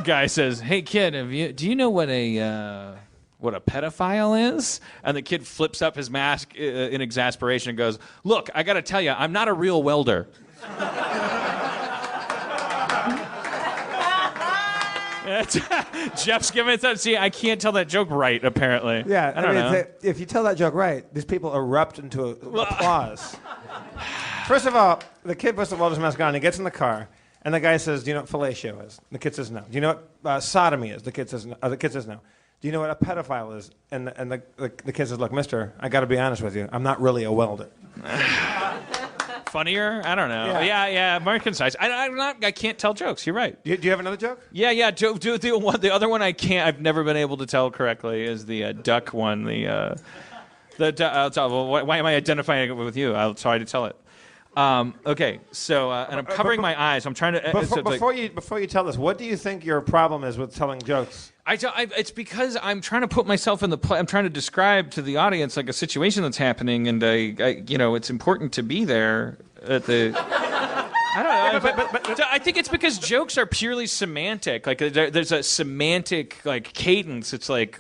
Guy says, "Hey kid, do you know what a pedophile is?" And the kid flips up his mask in exasperation and goes, "Look, I got to tell you, I'm not a real welder." Jeff's giving it up. See, I can't tell that joke right, apparently. Yeah, I don't know. If you tell that joke right, these people erupt into applause. First of all, the kid puts the welder's mask on, he gets in the car, and the guy says, "Do you know what fellatio is?" The kid says no. "Do you know what sodomy is?" The kid says no. "Do you know what a pedophile is?" And the kid says, "Look, mister, I got to be honest with you. I'm not really a welder." Funnier? I don't know. Yeah. More concise. I can't tell jokes. You're right. Do you have another joke? Yeah. The other one I can't. I've never been able to tell correctly is the duck one. I'll tell. Why am I identifying it with you? I'll try to tell it. Okay, so and I'm covering my eyes. I'm trying to. Before you tell us, what do you think your problem is with telling jokes? It's because I'm trying to put myself in the play. I'm trying to describe to the audience like a situation that's happening, and it's important to be there at the. I don't know, but I think it's because jokes are purely semantic. Like there's a semantic like cadence. It's like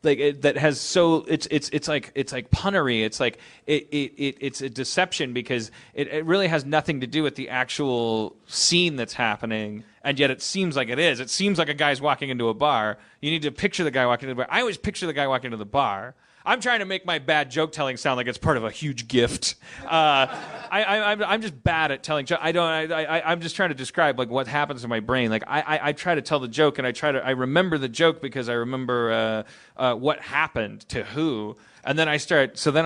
that has so it's like punnery. It's like it's a deception because it really has nothing to do with the actual scene that's happening, and yet it seems like it is. It seems like a guy's walking into a bar. You need to picture the guy walking into the bar. I always picture the guy walking into the bar. I'm trying to make my bad joke telling sound like it's part of a huge gift. I'm just bad at telling jokes. I'm just trying to describe like what happens in my brain. Like I try to tell the joke and I remember the joke because I remember what happened to who, and then I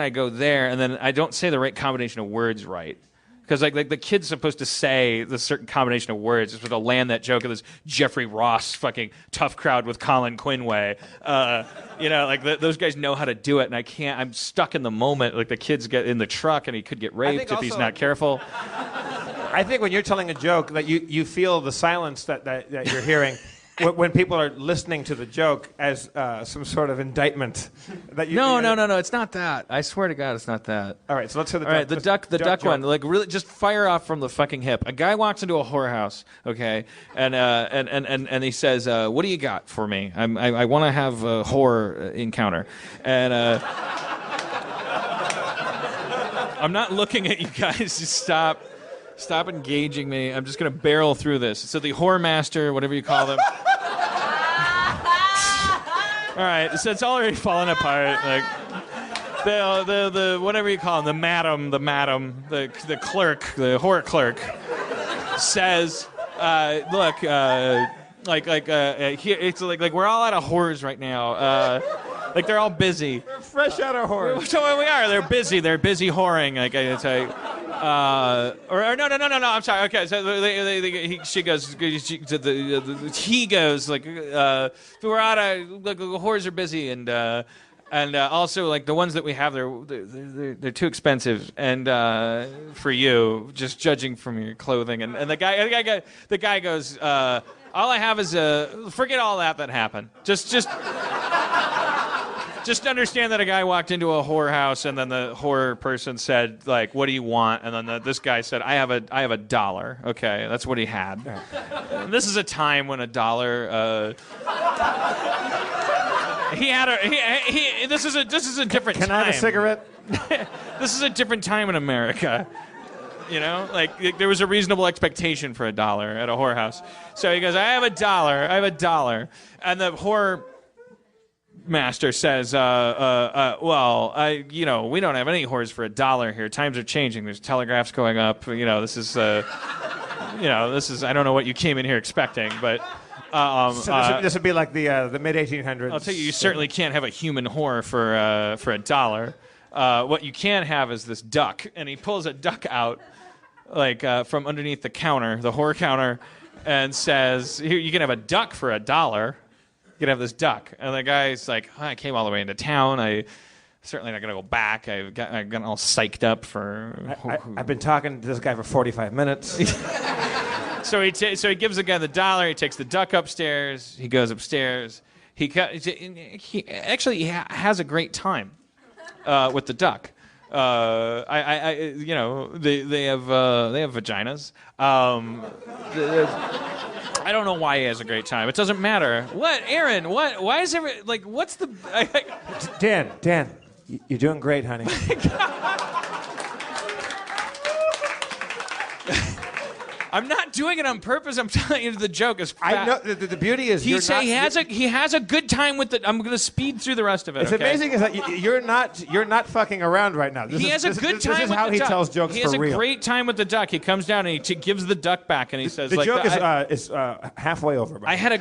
go there and then I don't say the right combination of words right. Because like the kid's supposed to say the certain combination of words. It's supposed to land that joke of this Jeffrey Ross fucking tough crowd with Colin Quinn way. Those guys know how to do it, and I can't. I'm stuck in the moment. Like the kids get in the truck, and he could get raped if he's not careful. I think when you're telling a joke, that you feel the silence that you're hearing. When people are listening to the joke as some sort of indictment, that you No, it's not that. I swear to God, it's not that. All right, so let's hear the All right, the duck one. Like really, just fire off from the fucking hip. A guy walks into a whorehouse, okay, and he says, "What do you got for me? I want to have a whore encounter," and I'm not looking at you guys. Just stop. Stop engaging me. I'm just going to barrel through this. So the whore master, whatever you call them. All right, so it's already falling apart. Like the whatever you call them, the madam, the clerk, the whore clerk says, look, here, it's like we're all out of whores right now. Like they're all busy. We're fresh out of whores. So we are. They're busy. They're busy whoring. Like I tell you. No. I'm sorry. Okay, so he goes like, we're out of like whores are busy and also like the ones that we have they're too expensive and for you just judging from your clothing and the guy goes all I have is forget all that happened just understand that a guy walked into a whorehouse and then the whore person said, like, what do you want? And then this guy said, I have a dollar. Okay, that's what he had. And this is a time when a dollar... this is a different time. Can I have a cigarette? This is a different time in America. You know, like there was a reasonable expectation for a dollar at a whorehouse. So he goes, I have a dollar. And the whore master says, well, we don't have any whores for a dollar here. Times are changing. There's telegraphs going up. This is, I don't know what you came in here expecting, but. So this would be like the mid 1800s. I'll tell you, you certainly can't have a human whore for a dollar. What you can have is this duck, and he pulls a duck out, like from underneath the counter, the whore counter, and says, "Here, you can have a duck for a dollar. You can have this duck." And the guy's like, I came all the way into town. I certainly not gonna go back. I got all psyched up for. I've been talking to this guy for 45 minutes. So he gives the guy the dollar. He takes the duck upstairs. He goes upstairs. He has a great time with the duck. They have vaginas. I don't know why he has a great time. It doesn't matter. What, Aaron? What? Why is what's the? Dan, you're doing great, honey. I'm not doing it on purpose. I'm telling you the joke is fat. I know the beauty is he has a good time with it. I'm going to speed through the rest of it. What's amazing is that you're not fucking around right now. He has a good time. This is how he tells jokes for real. He has a great time with the duck. He comes down and he gives the duck back and he says, "The joke is halfway over." I had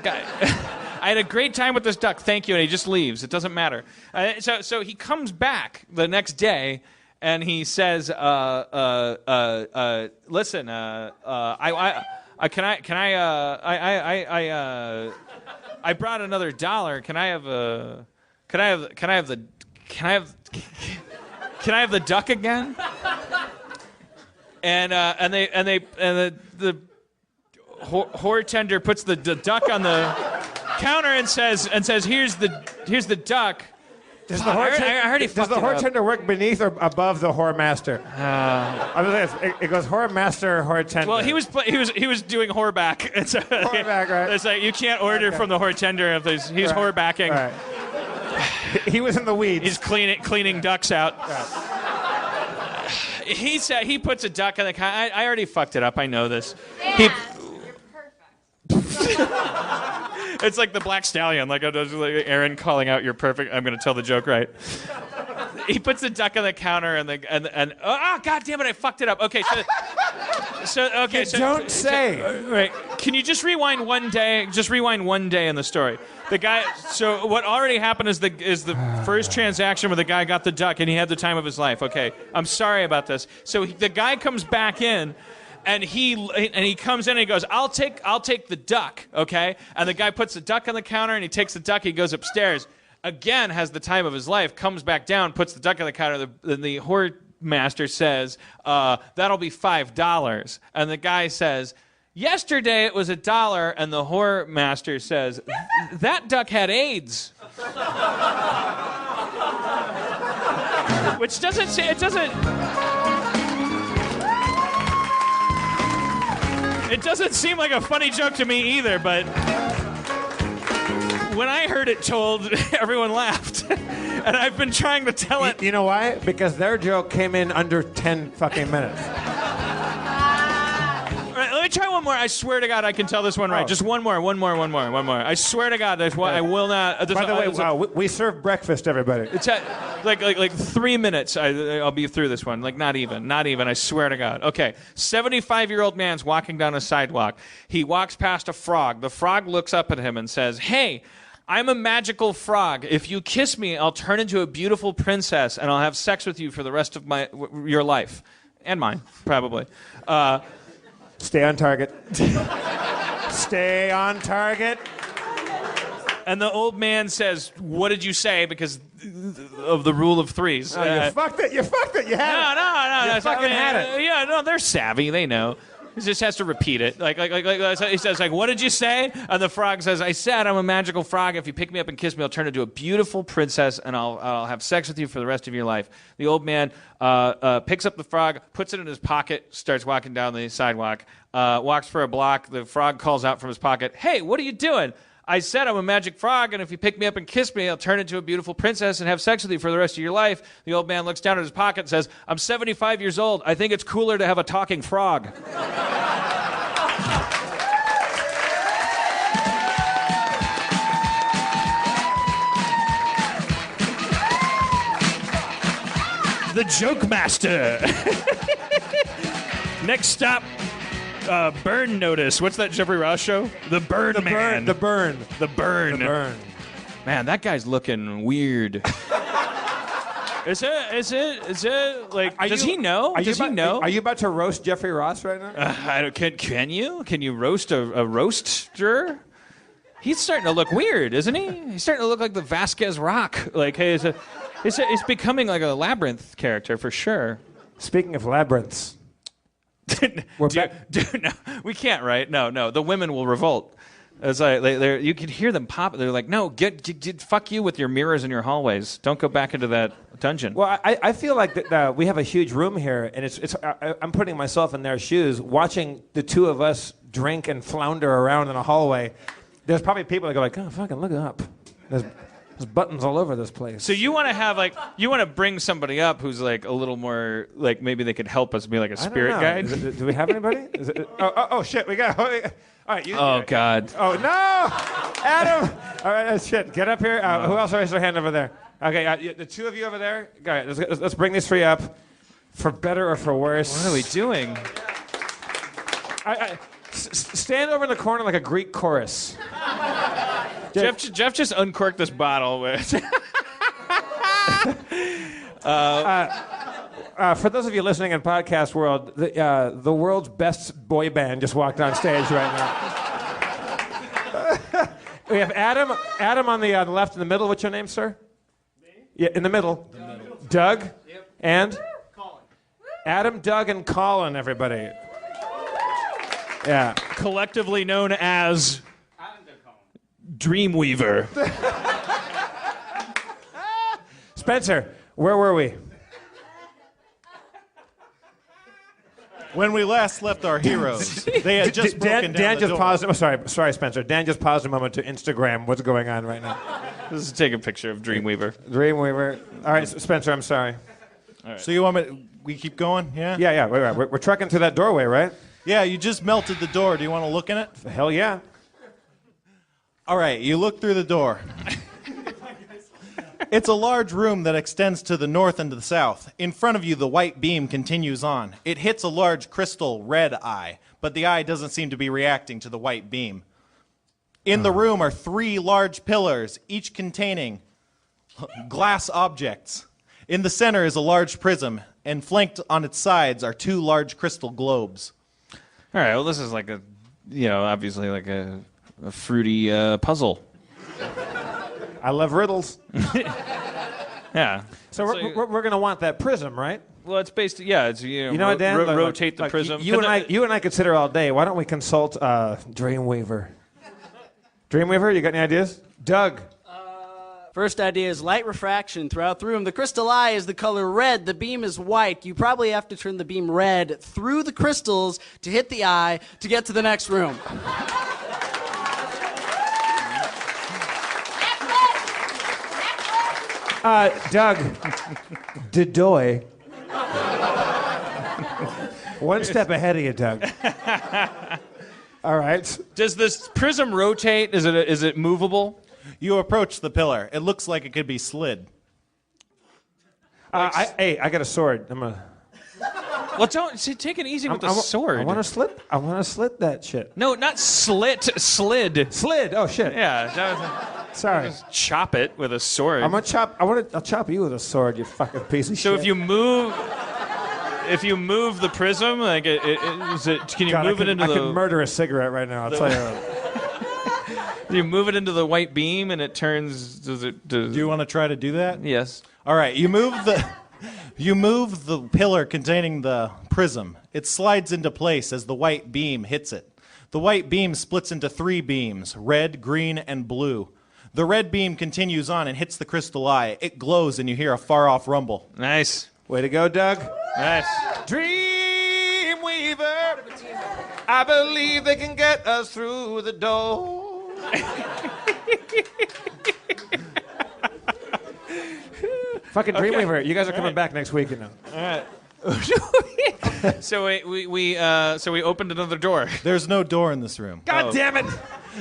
a great time with this duck. Thank you, and he just leaves. It doesn't matter. So he comes back the next day. And he says, "Listen, I brought another dollar. Can I have the duck again?" and the whore tender puts the duck on the counter and says here's the duck. Does the whore tender work beneath or above the whore master? It goes whore master, whore tender. Well, he was doing whore back. It's whore back, right? It's like you can't order from the whore tender if he's whore backing. Right. He was in the weeds. He's cleaning ducks out. Right. He puts a duck in the counter. I already fucked it up. I know this. You're perfect. It's like the Black Stallion, like Aaron calling out, "You're perfect." I'm going to tell the joke right. He puts the duck on the counter and god damn it, I fucked it up. Okay, don't say. Right. Can you just rewind one day? Just rewind one day in the story. The guy. So what already happened is the first transaction where the guy got the duck and he had the time of his life. Okay, I'm sorry about this. So the guy comes back in. And he comes in and he goes, I'll take the duck, okay? And the guy puts the duck on the counter and he takes the duck. He goes upstairs, again has the time of his life, comes back down, puts the duck on the counter. The whore master says, that'll be $5. And the guy says, yesterday it was $1. And the whore master says, that duck had AIDS. Which doesn't say it doesn't. It doesn't seem like a funny joke to me either, but when I heard it told, everyone laughed. And I've been trying to tell it. You know why? Because their joke came in under 10 fucking minutes. All right, let me try one more. I swear to God I can tell this one right. Just one more. I swear to God, I will not. By the way, we serve breakfast, everybody. It's at like 3 minutes. I'll be through this one. Like not even. I swear to God. Okay, 75-year-old man's walking down a sidewalk. He walks past a frog. The frog looks up at him and says, "Hey, I'm a magical frog. If you kiss me, I'll turn into a beautiful princess and I'll have sex with you for the rest of your life and mine, probably." Stay on target. Stay on target. And the old man says, "What did you say?" Because of the rule of threes. Oh, you fucked it. You had it. No. You fucking had it. Yeah, no, they're savvy. They know. He just has to repeat it. Like he says, "What did you say?" And the frog says, "I said I'm a magical frog. If you pick me up and kiss me, I'll turn into a beautiful princess, and I'll have sex with you for the rest of your life." The old man picks up the frog, puts it in his pocket, starts walking down the sidewalk, walks for a block. The frog calls out from his pocket, "Hey, what are you doing?" "I said I'm a magic frog, and if you pick me up and kiss me, I'll turn into a beautiful princess and have sex with you for the rest of your life." The old man looks down at his pocket and says, "I'm 75 years old. I think it's cooler to have a talking frog." The Joke Master. Next stop, Burn Notice. What's that Jeffrey Ross show? The Burn Man. The Burn. Man, that guy's looking weird. Is it like? Does he know? Does he know? Are you about to roast Jeffrey Ross right now? I don't. Can you? Can you roast a roaster? He's starting to look weird, isn't he? He's starting to look like the Vasquez Rock. Like, hey, it's becoming like a Labyrinth character for sure. Speaking of labyrinths, no, we can't, right? No. The women will revolt. It's like you can hear them pop. They're like, "No, get fuck you with your mirrors in your hallways. Don't go back into that dungeon." Well, I feel like that, we have a huge room here, and I'm putting myself in their shoes, watching the two of us drink and flounder around in a hallway. There's probably people that go like, "Oh, fucking look up. There's buttons all over this place." So you want to bring somebody up who's like a little more like maybe they could help us be like a spirit guide. Do we have anybody? Oh shit, we got. All right, God. Oh no, Adam. All right, shit. Get up here. Who else raised their hand over there? Okay, the two of you over there. All right, let's bring these three up, for better or for worse. What are we doing? Stand over in the corner like a Greek chorus. Jeff just uncorked this bottle. For those of you listening in podcast world, the world's best boy band just walked on stage right now. We have Adam on the left in the middle. What's your name, sir? Me? Yeah, in the middle. Doug? Yep. And? Adam, Doug, and Colin, everybody. Yeah. Collectively known as Dreamweaver. Spencer, where were we? When we last left our heroes, they had just broken down Dan the just door. paused. Oh, sorry, Spencer. Dan just paused a moment to Instagram what's going on right now. Let's just take a picture of Dreamweaver. Dreamweaver. All right, Spencer, I'm sorry. So you want me? We keep going? Yeah. Yeah. Wait. We're trucking through that doorway, right? Yeah. You just melted the door. Do you want to look in it? Hell yeah. All right. You look through the door. It's a large room that extends to the north and to the south. In front of you, the white beam continues on. It hits a large crystal red eye, but the eye doesn't seem to be reacting to the white beam. In the room are 3 large pillars, each containing glass objects. In the center is a large prism, and flanked on its sides are 2 large crystal globes. All right, well, this is like obviously like a fruity puzzle. I love riddles. Yeah. So we're going to want that prism, right? Well, it's based. Yeah, it's You know what, Dan? Look, rotate the look, prism. You and I could sit here all day. Why don't we consult Dreamweaver? Dreamweaver, you got any ideas? Doug. First idea is light refraction throughout the room. The crystal eye is the color red. The beam is white. You probably have to turn the beam red through the crystals to hit the eye to get to the next room. Doug. Dedoy. One step ahead of you, Doug. All right. Does this prism rotate? Is it movable? You approach the pillar. It looks like it could be slid. I got a sword. I'm gonna. Well, take it easy with the sword. I want to slit that shit. No, not slit. Slid. Slid. Oh shit. Yeah. Sorry. Chop it with a sword. I'll chop you with a sword, you fucking piece of shit. So if you move the prism, like can you move it into I the? could murder a cigarette right now. I'll tell you. You move it into the white beam and it turns. Do you want to try to do that? Yes. All right. You move the pillar containing the prism. It slides into place as the white beam hits it. The white beam splits into 3 beams: red, green, and blue. The red beam continues on and hits the crystal eye. It glows and you hear a far-off rumble. Nice. Way to go, Doug. Nice. Dreamweaver, I believe they can get us through the door. Fucking Dreamweaver, you guys are coming back next week, you know. All right. So we opened another door. There's no door in this room. God damn it!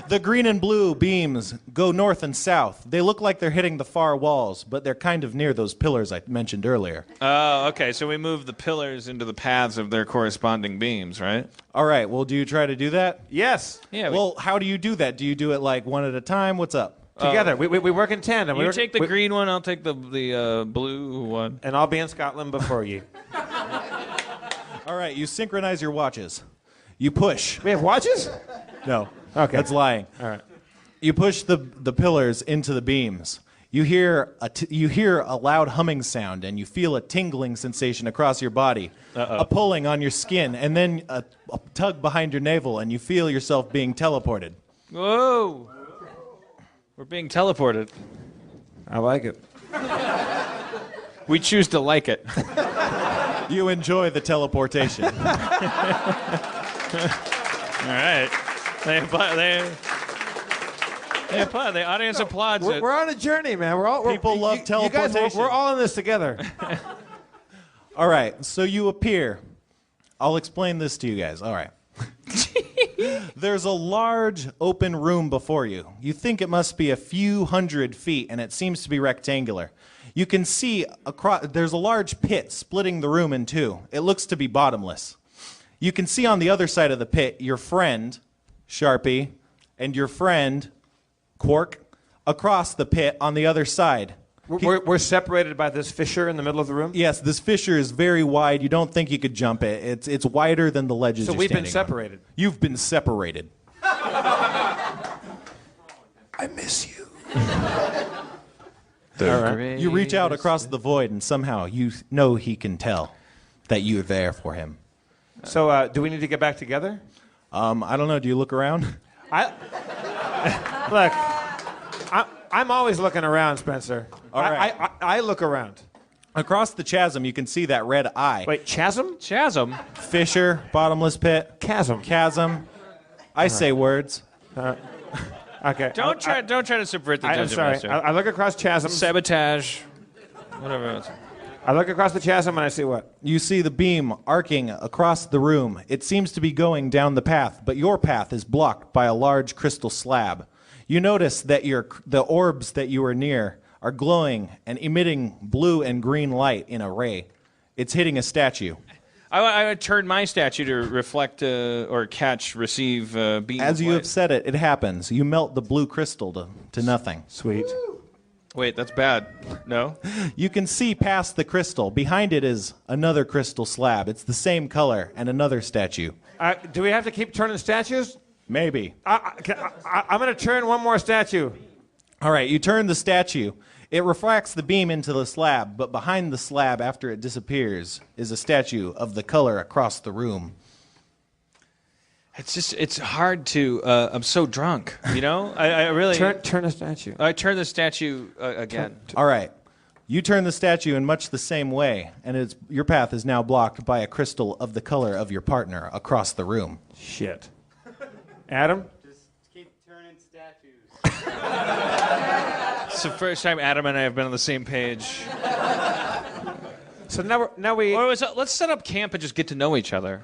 The green and blue beams go north and south. They look like they're hitting the far walls, but they're kind of near those pillars I mentioned earlier. Oh, okay. So we move the pillars into the paths of their corresponding beams, right? All right. Well, do you try to do that? Yes. Yeah. Well, how do you do that? Do you do it like one at a time? What's up? Together. We work in tandem. You take the green one, I'll take the blue one. And I'll be in Scotland before you. All right. You synchronize your watches. You push. We have watches? No. Okay. That's lying. All right. You push the pillars into the beams. You hear a loud humming sound, and you feel a tingling sensation across your body, a pulling on your skin, and then a tug behind your navel, and you feel yourself being teleported. Whoa! We're being teleported. I like it. We choose to like it. You enjoy the teleportation. All right. They apply. The audience applauds it. We're on a journey, man. People love teleportation. You guys, we're all in this together. All right, so you appear. I'll explain this to you guys. All right. There's a large open room before you. You think it must be a few hundred feet, and it seems to be rectangular. You can see there's a large pit splitting the room in two. It looks to be bottomless. You can see on the other side of the pit your friend, Sharpie, and your friend, Quark, across the pit on the other side. We're separated by this fissure in the middle of the room? Yes, this fissure is very wide. You don't think you could jump it. It's wider than the ledges So you're we've been standing on. separated. You've been separated. I miss you. You reach out across the void, and somehow you know he can tell. that you're there for him. So, do we need to get back together? I don't know. Do you look around? Look, I'm always looking around, Spencer. All right. I look around. Across the chasm, you can see that red eye. Wait, chasm? Chasm. Fissure, bottomless pit, Chasm. chasm. I say words. Okay. Don't try to subvert the I'm dungeon sorry. master. I look across chasm. Sabotage. Whatever. Else. I look across the chasm and I see what? You see the beam arcing across the room. It seems to be going down the path, but your path is blocked by a large crystal slab. You notice that the orbs that you are near are glowing and emitting blue and green light in a ray. It's hitting a statue. I would turn my statue to reflect or receive beams. As you have said it happens. You melt the blue crystal to nothing. Sweet. Wait, that's bad. No? You can see past the crystal. Behind it is another crystal slab. It's the same color and another statue. Do we have to keep turning statues? Maybe. I'm going to turn one more statue. All right, you turn the statue. It refracts the beam into the slab, but behind the slab, after it disappears, is a statue of the color across the room. It's hard to. I'm so drunk, you know. I really Turn the statue. I turn the statue again. All right, you turn the statue in much the same way, and your path is now blocked by a crystal of the color of your partner across the room. Shit. Adam? Just keep turning statues. It's the first time Adam and I have been on the same page. So now we Let's set up camp and just get to know each other.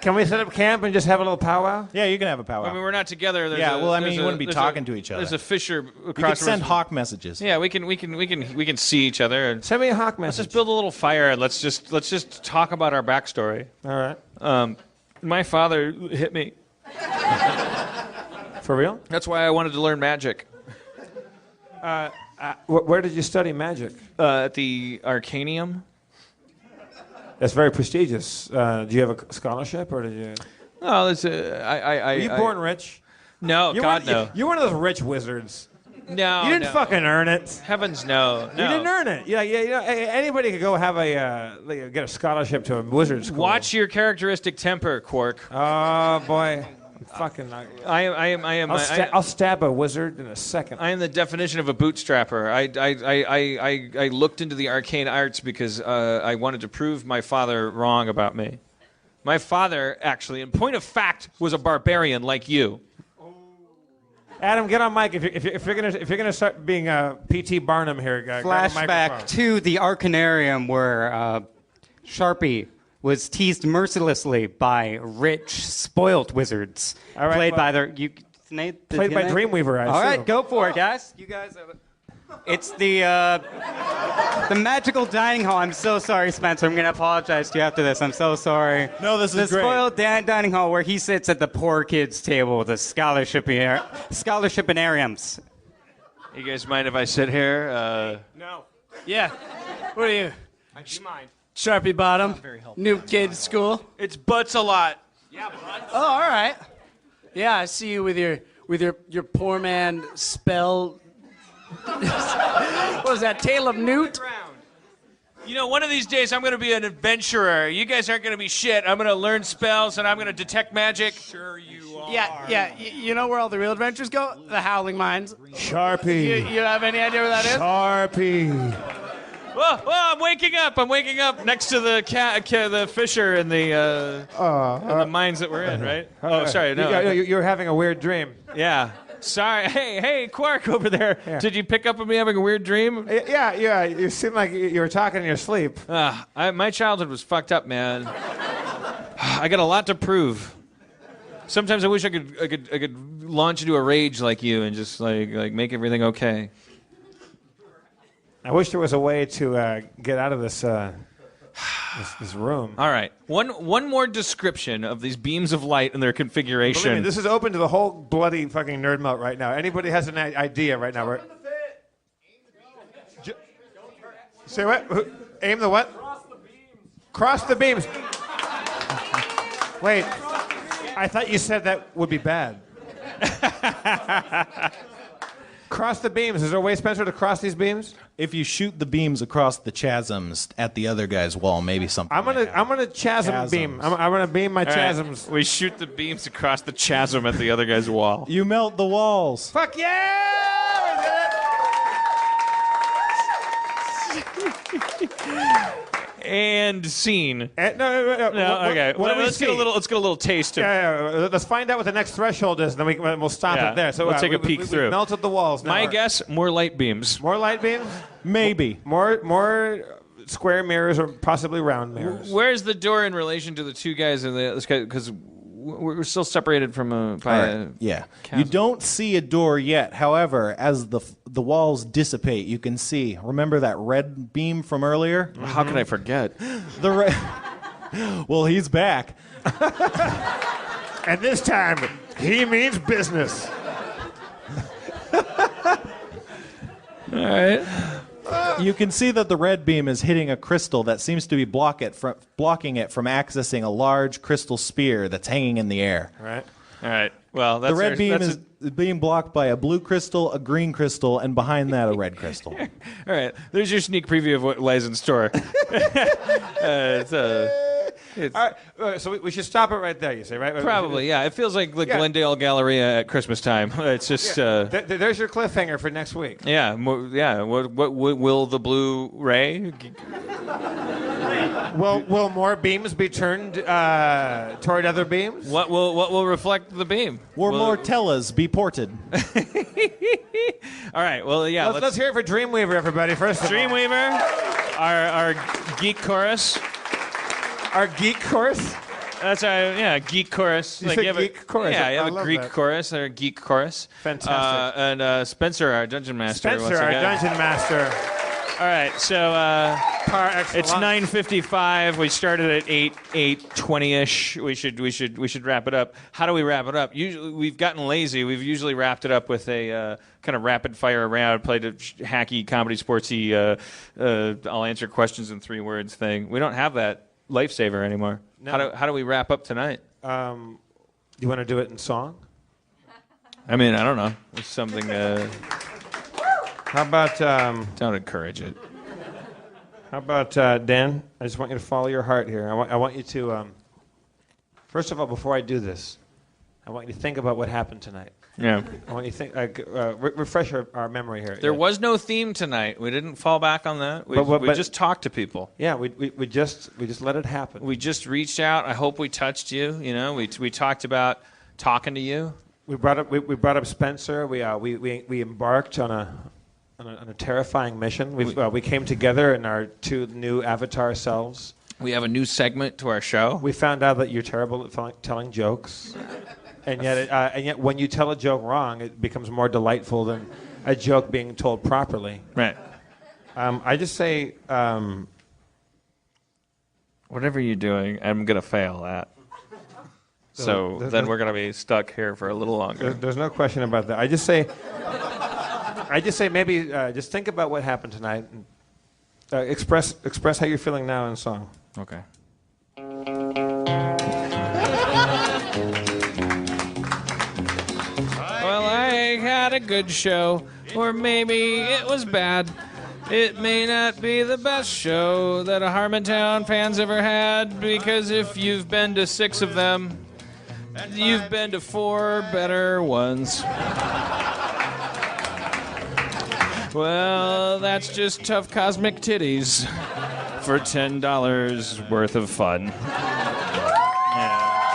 can we set up camp and just have a little powwow? Yeah, you can have a powwow. I mean, we're not together. Yeah, well, I mean, you wouldn't be talking to each other. There's a fissure You across. could send hawk messages. Yeah, we can see each other. And Send me a hawk let's message. just build a little fire and let's just talk about our backstory. All right. My father hit me. For real? That's why I wanted to learn magic. Where did you study magic? At the Arcanium. That's very prestigious. Do you have a scholarship or did you? No, that's Were you born rich? No, God no. You're one of those rich wizards. No, You didn't no. fucking earn it. Heavens, no. You didn't earn it. Yeah. You know, anybody could go have get a scholarship to a wizard school. Watch your characteristic temper, Quark. Oh boy, I'm fucking. I'll stab a wizard in a second. I am the definition of a bootstrapper. I looked into the arcane arts because I wanted to prove my father wrong about me. My father, actually, in point of fact, was a barbarian like you. Adam, get on mic if you're gonna start being P.T. Barnum here. Grab a Flashback microphone. to the Arcanarium where Sharpie was teased mercilessly by rich, spoilt wizards. All right, played well- by their Played by Dreamweaver, I All right, assume. go for it, guys. You guys have it. It's the magical dining hall. I'm so sorry, Spencer. I'm going to apologize to you after this. I'm so sorry. No, this is the great. spoiled dining hall where he sits at the poor kids' table with the scholarshipinariums. You guys mind if I sit here? No. Yeah. What are you? Do you mind? Sharpie Bottom. New kid school. It's butts a lot. Oh, all right. Yeah, I see you with your poor man spell. What was that? Tale of Newt? You know, one of these days I'm going to be an adventurer. You guys aren't going to be shit. I'm going to learn spells and I'm going to detect magic. Sure you are. Yeah. You know where all the real adventures go? The Howling Mines. Sharpie. You have any idea where that is? Sharpie. Whoa, I'm waking up. I'm waking up next to the fissure in the mines that we're in, right? Oh, sorry. No. You're having a weird dream. Yeah. Sorry. Hey, Quark over there. Yeah. Did you pick up on me having a weird dream? Yeah. You seem like you were talking in your sleep. My childhood was fucked up, man. I got a lot to prove. Sometimes I wish I could launch into a rage like you and just like make everything okay. I wish there was a way to get out of this this room. All right. One more description of these beams of light and their configuration. Believe me, this is open to the whole bloody fucking nerd melt right now. Anybody has an idea right now? Say what? Aim the what? Cross the beams. Wait. I thought you said that would be bad. cross the beams. Is there a way, Spencer, to cross these beams? If you shoot the beams across the chasms at the other guy's wall, maybe something. I'm gonna chasm beam. I'm gonna beam my All right. chasms. We shoot the beams across the chasm at the other guy's wall. You melt the walls. Fuck yeah! And scene. No. Okay. What do we Let's see? get a little taste of. Yeah. Let's find out what the next threshold is, and then we'll stop Yeah, it there. So we'll take a peek we through. melted the walls. Now My we're- guess, more light beams. More light beams. Maybe. More square mirrors or possibly round mirrors. Where's the door in relation to the two guys in this guy? Because we're still separated from by All a right. Yeah. chasm. You don't see a door yet. However, as the walls dissipate, you can see. Remember that red beam from earlier? How could I forget? The red. Well, he's back. And this time, he means business. All right. You can see that the red beam is hitting a crystal that seems to be blocking it from accessing a large crystal spear that's hanging in the air. Right. All right. Well, that's The red beam that's is being blocked by a blue crystal, a green crystal, and behind that a red crystal. all right. There's your sneak preview of what lies in store. It's All right. So we should stop it right there. You say, right? probably, yeah. It feels like the Yeah. Glendale Galleria at Christmas time. It's just, There's your cliffhanger for next week. yeah. What will the Blu-ray? Will more beams be turned toward other beams? What will reflect the beam? Or more tellas be ported. All right. Well, yeah. Let's hear it for Dreamweaver, everybody. First of all. Dreamweaver, our geek chorus. Our geek chorus. That's our geek chorus. You said you have geek chorus. Yeah, you I have a love Greek that. chorus or a geek chorus. Fantastic. And Spencer, our dungeon master. Spencer, once our again. dungeon master. All right, so Par excellence. it's 9:55. We started at 8:20ish. We should wrap it up. How do we wrap it up? Usually, we've gotten lazy. We've usually wrapped it up with a kind of rapid fire round, played a hacky, comedy, sportsy. I'll answer questions in 3 words thing. We don't have that lifesaver anymore. No. How do we wrap up tonight? Do you want to do it in song? I mean, I don't know. It's something. How about Don't encourage it. How about Dan? I just want you to follow your heart here. I want you to first of all, before I do this, I want you to think about what happened tonight. Yeah. I want you to think refresh our memory here. There was no theme tonight. We didn't fall back on that. We But- just talked to people. Yeah, we just let it happen. We just reached out. I hope we touched you. You know, we talked about talking to you. We brought up Spencer. We embarked on a terrifying mission. We came together in our 2 new avatar selves. We have a new segment to our show. We found out that you're terrible at telling jokes, and yet when you tell a joke wrong, it becomes more delightful than a joke being told properly. Right. I just say, Whatever you're doing, I'm gonna fail at. So then we're gonna be stuck here for a little longer. there's no question about that. I just say maybe just think about what happened tonight. And, express how you're feeling now in song. Okay. Well, I had a good show, or maybe it was bad. It may not be the best show that a Harmontown fan's ever had, because if you've been to 6 of them, you've been to 4 better ones. Well, that's just tough cosmic titties for $10 worth of fun.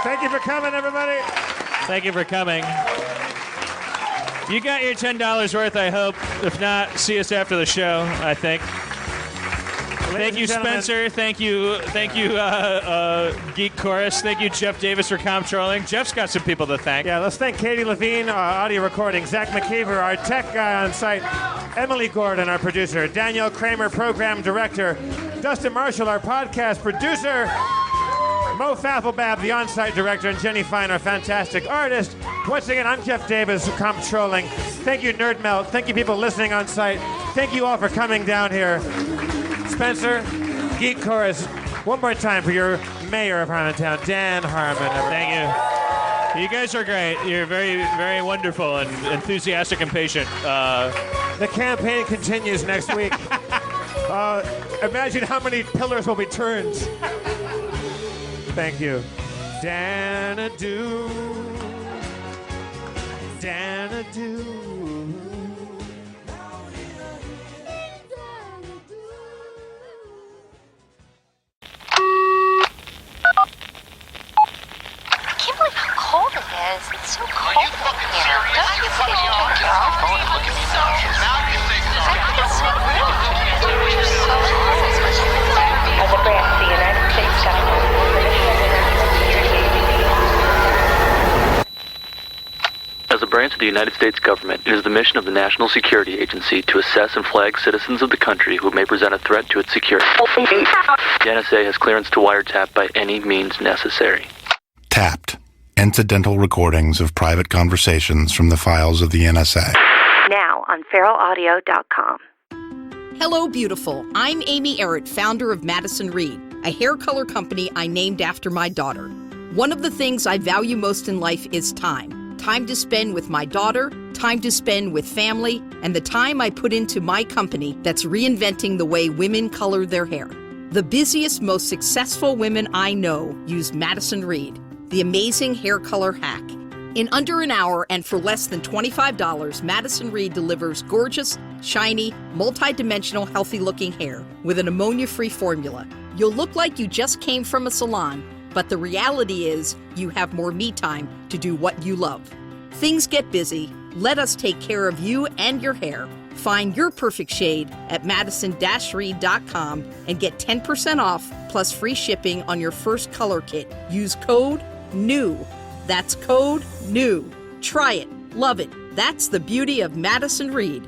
Thank you for coming, everybody. Thank you for coming. You got your $10 worth, I hope. If not, see us after the show, I think. Thank you, Spencer. Thank you, Geek Chorus. Thank you, Jeff Davis, for comptrolling. Jeff's got some people to thank. Yeah, let's thank Katie Levine, audio recording, Zach McKeever, our tech guy on site, Emily Gordon, our producer, Danielle Kramer, program director, Dustin Marshall, our podcast producer, Mo Faffelbab, the on-site director, and Jenny Fine, our fantastic artist. Once again, I'm Jeff Davis, comptrolling. Thank you, Nerd Melt. Thank you, people listening on site. Thank you all for coming down here. Spencer, Geek Chorus, one more time for your mayor of Harmontown, Dan Harmon. Thank you. You guys are great. You're very, very wonderful and enthusiastic and patient. The campaign continues next week. Imagine how many pillars will be turned. Thank you. Danadoo. Danadoo. I can't believe how cold it is. It's so cold in here. Don't you think you turn your off? Look at me now. You think so? I think it's so rude. As a branch of the United States government. As a branch of the United States government, it is the mission of the National Security Agency to assess and flag citizens of the country who may present a threat to its security. The NSA has clearance to wiretap by any means necessary. Tapped. Incidental recordings of private conversations from the files of the NSA. Now on feralaudio.com. Hello, beautiful. I'm Amy Errett, founder of Madison Reed, a hair color company I named after my daughter. One of the things I value most in life is time. Time to spend with my daughter, time to spend with family, and the time I put into my company that's reinventing the way women color their hair. The busiest, most successful women I know use Madison Reed, the amazing hair color hack. In under an hour and for less than $25, Madison Reed delivers gorgeous, shiny, multi-dimensional, healthy-looking hair with an ammonia-free formula. You'll look like you just came from a salon, but the reality is you have more me time to do what you love. Things get busy. Let us take care of you and your hair. Find your perfect shade at madison-reed.com and get 10% off plus free shipping on your first color kit. Use code NEW. That's code NEW. Try it. Love it. That's the beauty of Madison Reed.